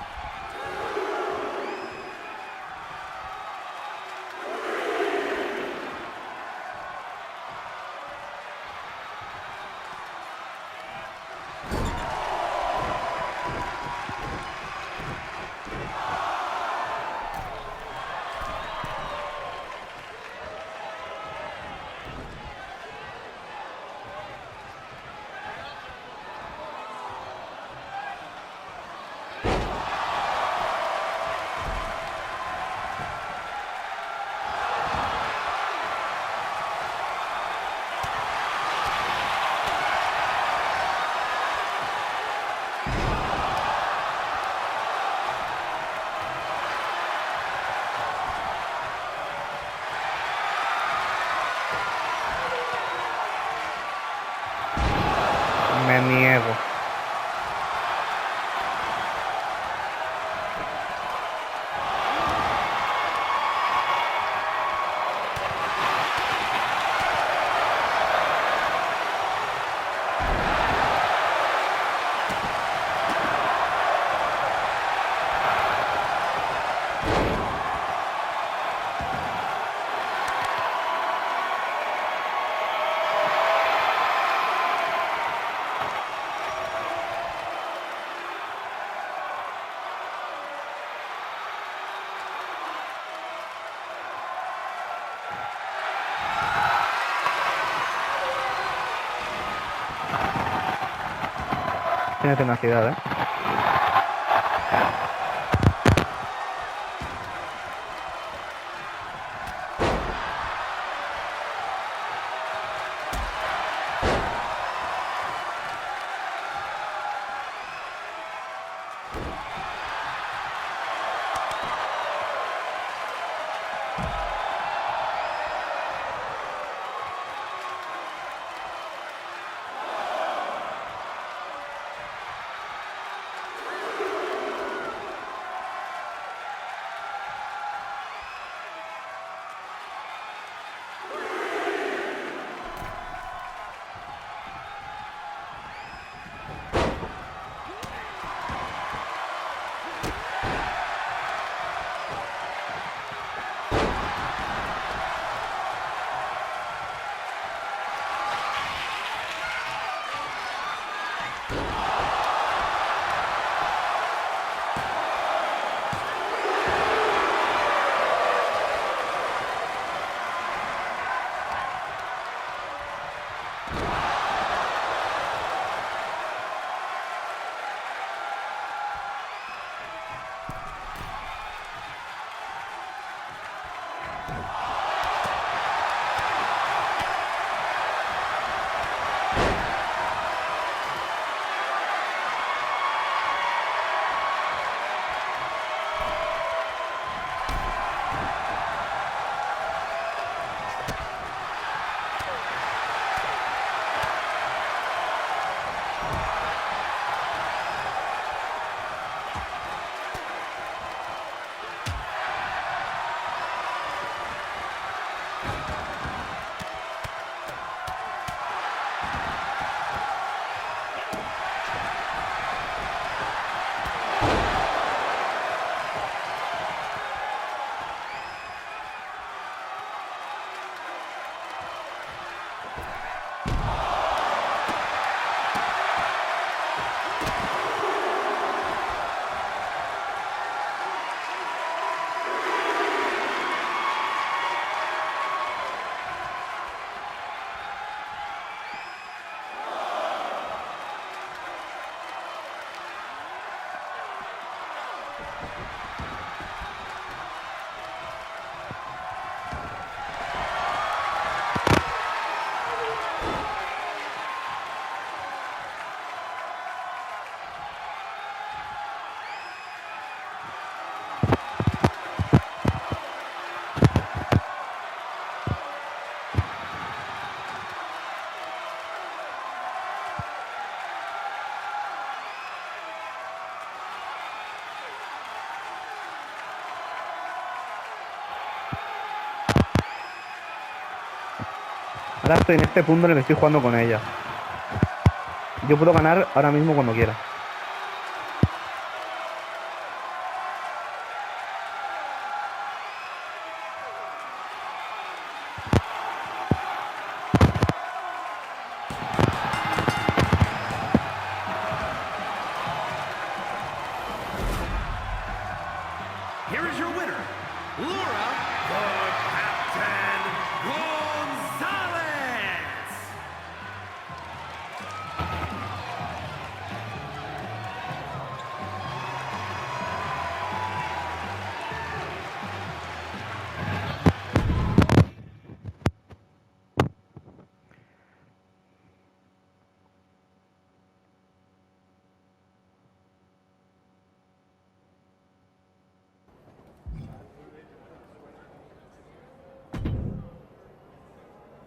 Me niego. Tiene tenacidad, ¿eh? Ahora estoy en este punto en el que estoy jugando con ella. Yo puedo ganar ahora mismo cuando quiera. Here is your winner, Laura, the Captain Gonzalez.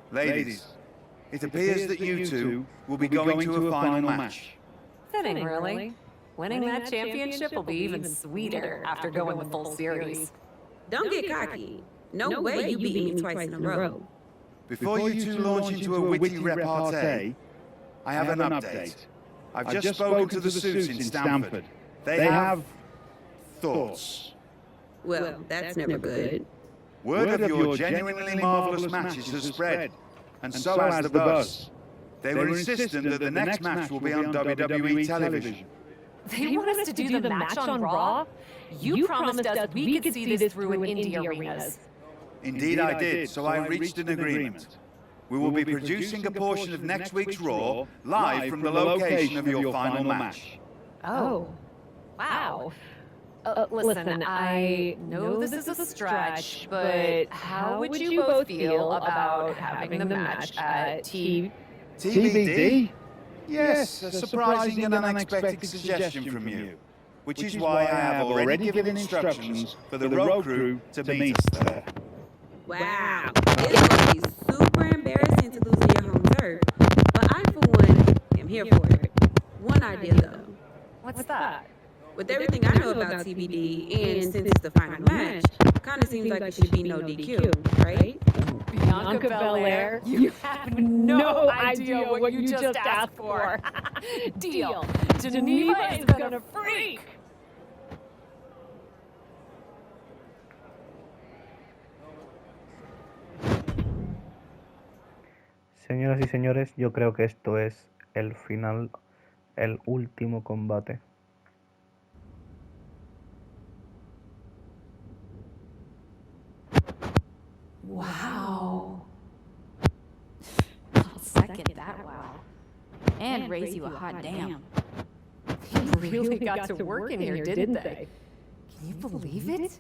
Ladies, it appears that you two will be going to a final match. Fitting, really. Winning that championship will be even sweeter after going the full series. Don't get cocky. No way you beat me twice in a row. Before you two launch into a witty repartee, I have an update. I've just spoken to the suits in Stamford. They have thoughts. Well, that's never good. Word of your genuinely marvelous matches has spread, and so has the buzz. They were insistent that the next match will be on WWE television. They want us to do the match on Raw? You promised us we could see this through in indie arenas. Indeed I did, so I reached an agreement. We will be producing a portion of next week's Raw live from the location of your final match. Oh, wow. Listen, I know this is a stretch, but how would you both feel about having the match at TBD? Yes, a surprising and unexpected suggestion from you, which is why I have already given instructions for the road crew to meet us there. Wow. It's going to be super embarrassing to lose in your home turf, but I, for one, am here for it. One idea, though. What's that? With everything I know about TBD, and since it's the final match, kind of seems like it should be no DQ, right? Bianca Belair, you have no idea what you just asked for. Deal. Geneva is gonna freak. Señoras y señores, yo creo que esto es el final, el último combate. Wow. I'll second that wow. And raise you a hot damn. They really got to work in here, didn't they? Can you believe it?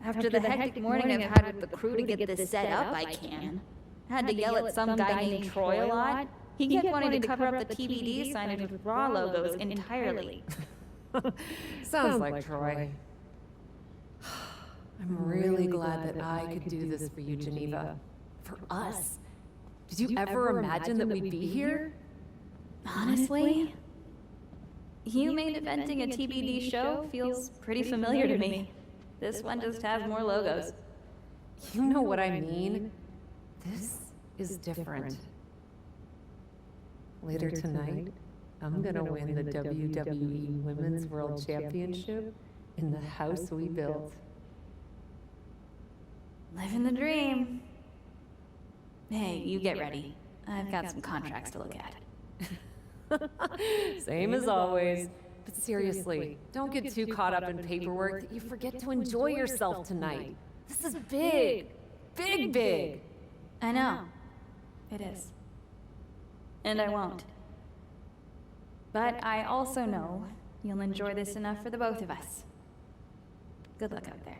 After the hectic morning I've had with the crew to get this set up, I can. Had to yell at some guy named Troy a lot. He kept wanting to cover up the TBD signage with Raw logos entirely. Sounds like Troy. I'm really glad that I could do this for you, Geneva. For us. Did you ever imagine that we'd be here? Honestly, you main eventing a TBD show feels pretty familiar to me. This one just has more logos. You know what I mean? This is different. Later tonight, I'm gonna win the WWE Women's World Championship in the house we built. Living the dream. Hey, you get ready. I've got some contracts to look at. Same as always. But seriously, don't get too caught up in paperwork that you forget to enjoy yourself tonight. This is big. Big, big. I know. It is. And I won't. But I also know you'll enjoy this enough for the both of us. Good luck out there.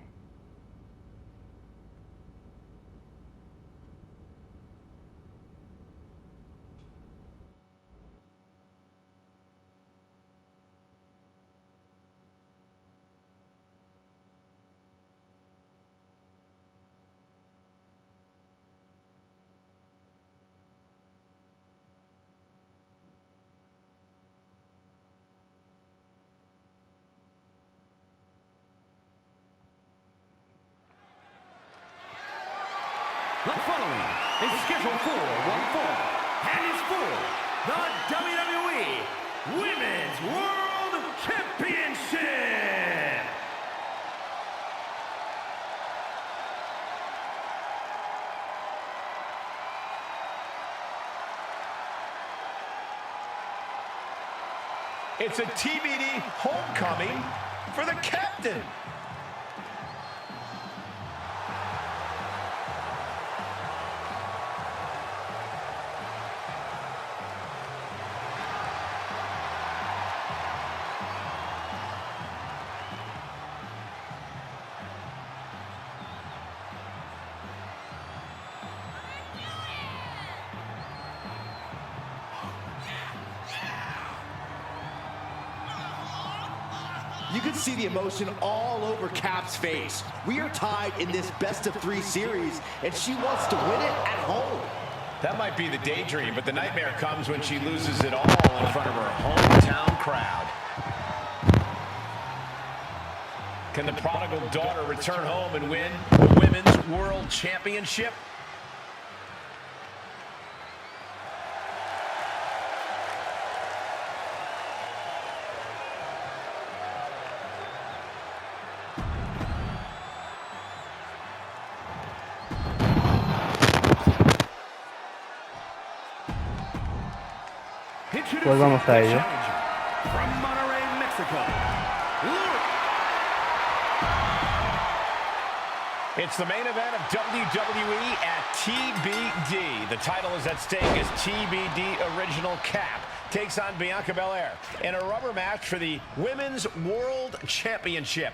The following is scheduled for one fall, and is for the WWE Women's World Championship. It's a TBD homecoming for the captain. You can see the emotion all over Cap's face. We are tied in this best-of-3 series, and she wants to win it at home. That might be the daydream, but the nightmare comes when she loses it all in front of her hometown crowd. Can the prodigal daughter return home and win the Women's World Championship? Pues vamos a ello. It's the main event of WWE at TBD. The title is at stake as TBD Original Cap takes on Bianca Belair in a rubber match for the Women's World Championship.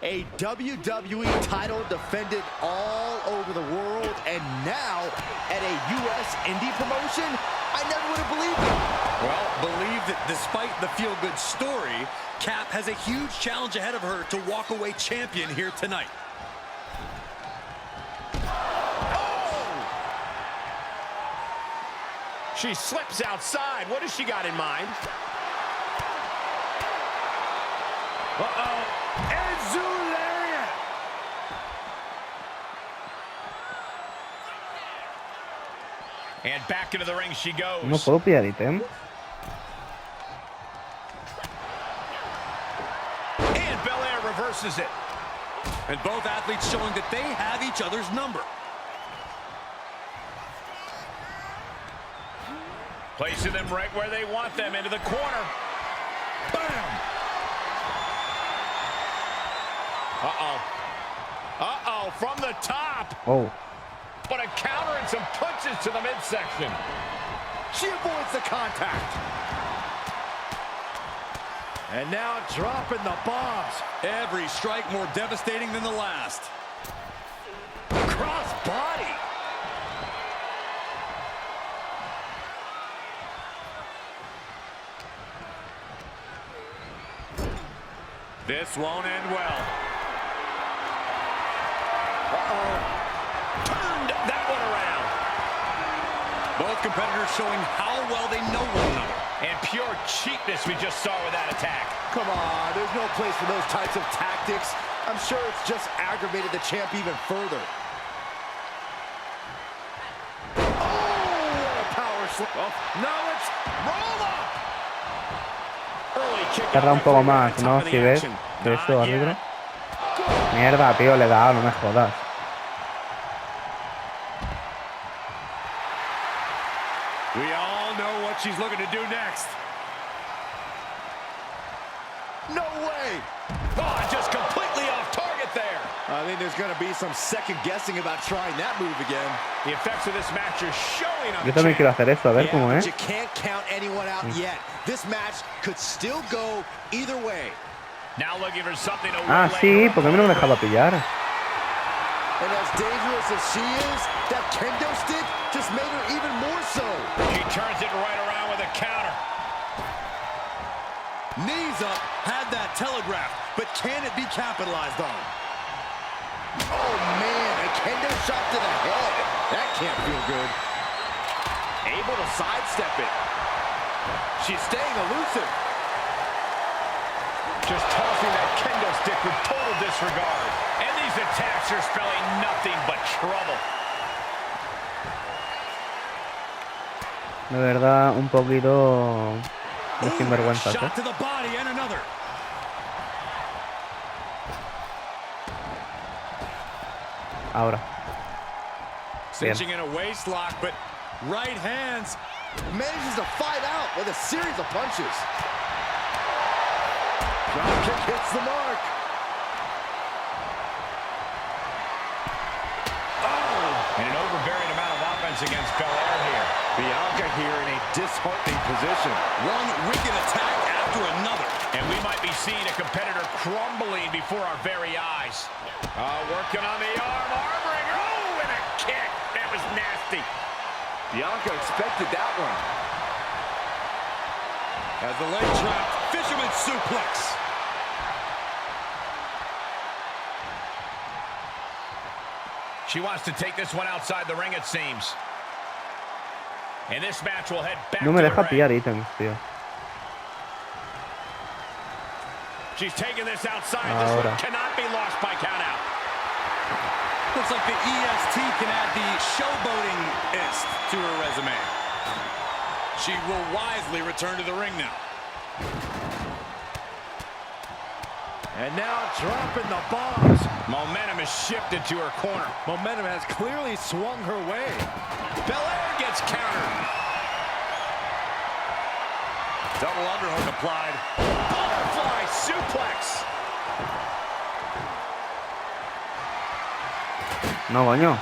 A WWE title defended all over the world, and now at a U.S. indie promotion? I never would have believed it. Well, believe that despite the feel-good story, Cap has a huge challenge ahead of her to walk away champion here tonight. She slips outside. What has she got in mind? Uh-oh. Lariat. And back into the ring she goes. No puedo pillar ítem. And Belair reverses it. And both athletes showing that they have each other's number. Placing them right where they want them, into the corner. Bam! Uh-oh. Uh-oh, from the top. Oh. But a counter and some punches to the midsection. She avoids the contact. And now dropping the bombs. Every strike more devastating than the last. Cross body. This won't end well. Uh-oh. Turned that one around. Both competitors showing how well they know one another. And pure cheapness we just saw with that attack. Come on, there's no place for those types of tactics. I'm sure it's just aggravated the champ even further. Oh, what a power slam. Well, now it's roll up. Tarda un poco más, ¿no? Si ves. ¿De eso, árbitro? Mierda, tío, le he dado, no me jodas. We all know what she's looking to do next. No way! Oh, just completely off target there. I think there's going to be some second guessing about trying that move again. The effects of this match are showing on Yo también quiero hacer eso, a ver cómo es. You can't count anyone out yet. This match could still go either way. Now looking for something to Ah, sí, porque a mí no me dejaba pillar. And as dangerous as she is, that kendo stick just made her even more so. She turns it right around with a counter. Knees up, had that telegraphed, but can it be capitalized on? Oh man, a kendo shot to the head. That can't feel good. Able to sidestep it. She's staying elusive. Just tossing that kendo stick with total disregard. And these attacks are spelling nothing but trouble. De verdad, un poquito de sinvergüenza, ¿eh? Ahora. Cinching in a waist lock, but right hands manages to fight out with a series of punches. Drop kick hits the mark. Oh! And an overbearing amount of offense against Belair here. Bianca here in a disheartening position. One wicked attack after another. And we might be seeing a competitor crumbling before our very eyes. Working on the arm bringer. Oh, and a kick. That was nasty. Bianca expected that one. As the leg drop, fisherman suplex. She wants to take this one outside the ring, it seems. And this match will head back No me to deja the pillar ring. ítems, tío. She's taking this outside. Ahora. This one cannot be lost by countout. Looks like the EST can add the showboating-ist to her resume. She will wisely return to the ring now. And now dropping the bombs. Momentum is shifted to her corner. Momentum has clearly swung her way. Belair gets countered. Double underhook applied. Butterfly suplex. No, coño.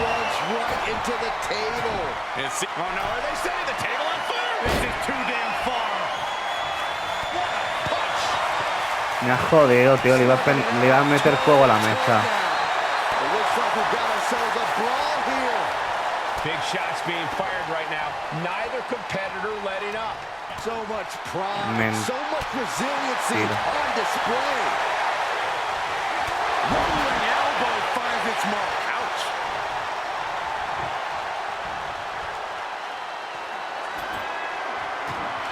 Runs right into the table. Oh no, are they setting the table on fire? This is too damn far. What a punch. Me ha jodido, tío. Le iba a meter fuego a la mesa. It looks like we've got ourselves a brawl here. Big shots being fired right now. Neither competitor letting up. So much pride, so much resiliency on display. Rolling elbow finds its mark. Ouch.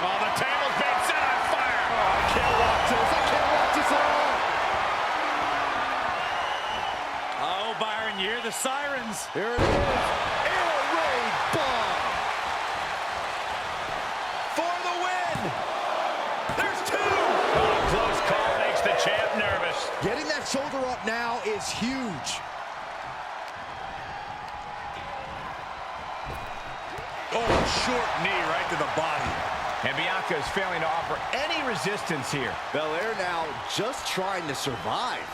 Oh, the table's being set on fire. Oh, I can't watch this. I can't watch this at all. Oh, Byron, you hear the sirens. Here it is. Air raid bomb. For the win. There's two. Oh, close call makes the champ nervous. Getting that shoulder up now is huge. Oh, short knee right to the body. And Bianca is failing to offer any resistance here. Belair now just trying to survive.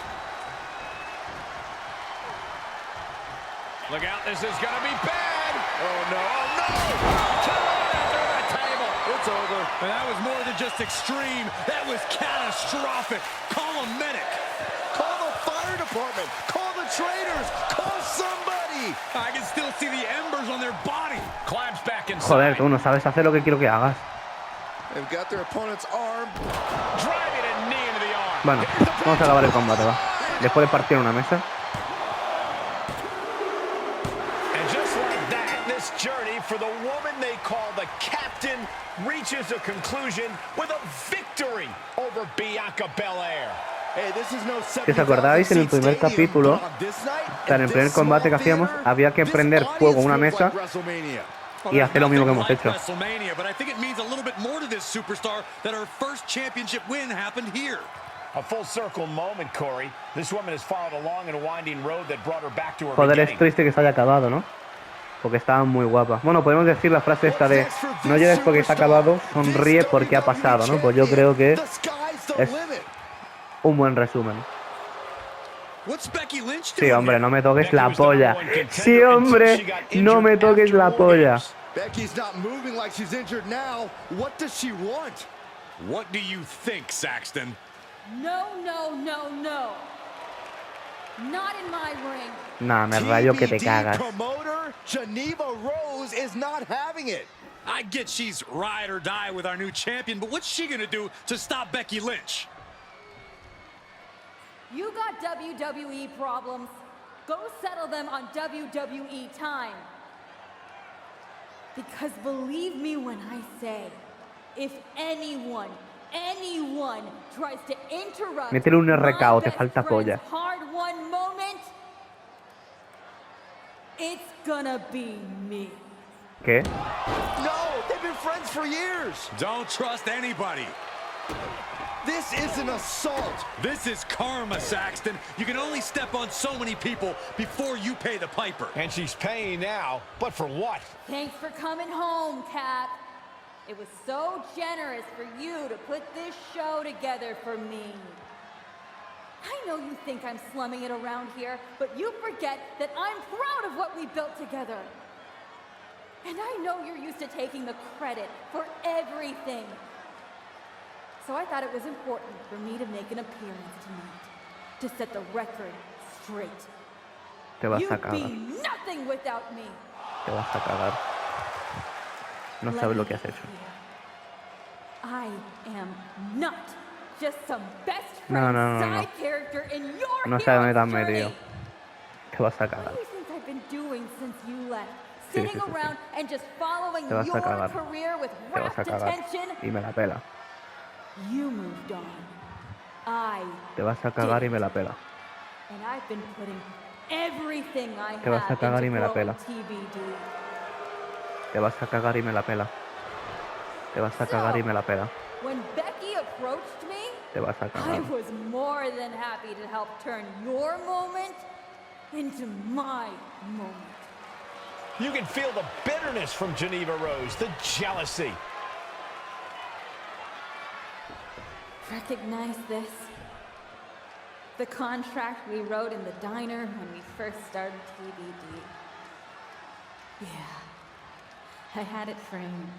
Look out, this is going to be bad. Oh, no. Oh, no. Under the table. It's over. And that was more than just extreme. That was catastrophic. Call a medic. Call the fire department. Call the trainers. Call somebody. I can still see the embers on their body. Climbs back inside. Joder, tú no sabes hacer lo que quiero que hagas. They've got their opponent's arm. Driving a knee into the arm. Bueno, vamos a acabar el combate, va. Después de partir una mesa. And just like that, this journey for the woman they call the captain reaches a conclusion with a victory over Bianca Belair. Hey, this is no Si os acordáis, en el primer capítulo, o sea, en el primer combate que hacíamos, había que prender fuego a una mesa y hacer lo mismo que hemos hecho. A full circle moment, Corey. This woman has followed along in a winding road that brought her back to her Joder, es beginning. triste que se haya acabado, ¿no? Porque estaba muy guapa. Bueno, podemos decir la frase esta de no llores porque se ha acabado, sonríe porque ha pasado, ¿no? Pues yo creo que es un buen resumen. Sí, hombre, no me toques la polla. Sí, hombre, no me toques la polla. Becky's not moving like she's injured now. What does she want? What do you think, Saxton? No, no, no, no. Not in my ring. Nah, me rayo que te cagas. Promoter Geneva Rose is not having it. I get she's ride or die with our new champion, but what's she gonna do to stop Becky Lynch? You got WWE problems. Go settle them on WWE time. Because believe me when I say, if anyone tries to interrupt Métele un RKO, te my falta best polla. friend's hard-won moment, it's gonna be me. ¿Qué? No, they've been friends for years. Don't trust anybody. This is an assault. This is karma, Saxton. You can only step on so many people before you pay the piper. And she's paying now, but for what? Thanks for coming home, Cap. It was so generous for you to put this show together for me. I know you think I'm slumming it around here, but you forget that I'm proud of what we built together. And I know you're used to taking the credit for everything. So I thought it was important for me to make an appearance tonight, to set the record straight. Te vas a You'd cagar. be nothing without me. Te vas a cagar. No sabes lo que has hecho. I am not just some best No, friend no, no, side no. character in your No sé dónde te has hero's metido. journey. Te vas a What cagar. do you think I've been doing since you left? Sí, Sitting sí, sí, around and just following Te vas a your cagar. career with Te vas a rapt cagar. attention? Y me la pela. You moved on. I Te vas a cagar y me la pela. And I've been putting everything I Te vas a have cagar y into me la growing pela. TBD. Te vas a cagar y me la pela. Te vas a cagar y me la pela. When Becky approached me, Te vas a I cagar. was more than happy to help turn your moment into my moment. You can feel the bitterness from Geneva Rose, the jealousy. Recognize this? The contract we wrote in the diner when we first started TBD. Yeah, I had it framed.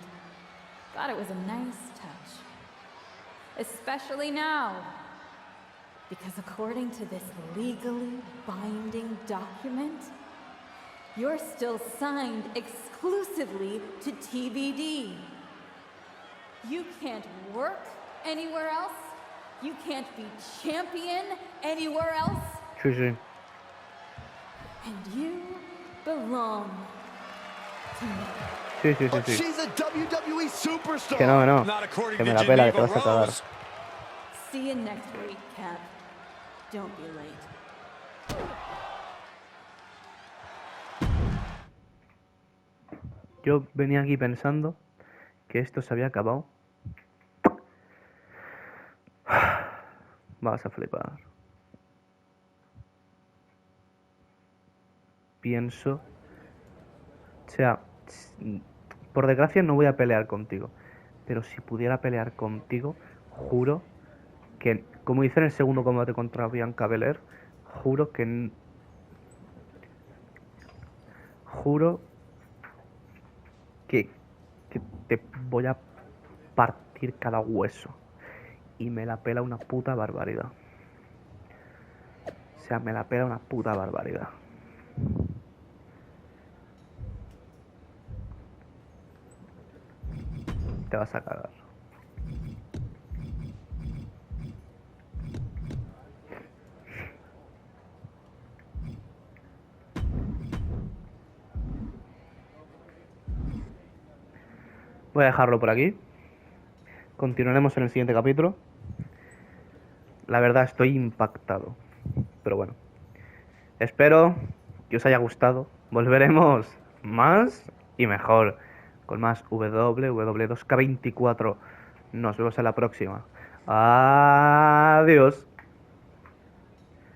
Thought it was a nice touch. Especially now. Because according to this legally binding document, you're still signed exclusively to TBD. You can't work anywhere else. You can't be champion anywhere else. Sí, sí. And you belong to me. Sí, sí, sí, But sí. she's a WWE superstar. Que no, que no. Not according Que to me la pela, que te Geneva vas a cagar. Rose. See you next week, Cap. Don't be late. Yo venía aquí pensando que esto se había acabado. Vas a flipar. Pienso... O sea, por desgracia no voy a pelear contigo. Pero si pudiera pelear contigo, juro que, como hice en el segundo combate contra Bianca Belair, juro que... Juro que te voy a partir cada hueso. Y me la pela una puta barbaridad. O sea, me la pela una puta barbaridad. Te vas a cagar. Voy a dejarlo por aquí. Continuaremos en el siguiente capítulo. La verdad estoy impactado. Pero bueno. Espero que os haya gustado. Volveremos más y mejor. Con más WWE2K24. Nos vemos en la próxima. Adiós.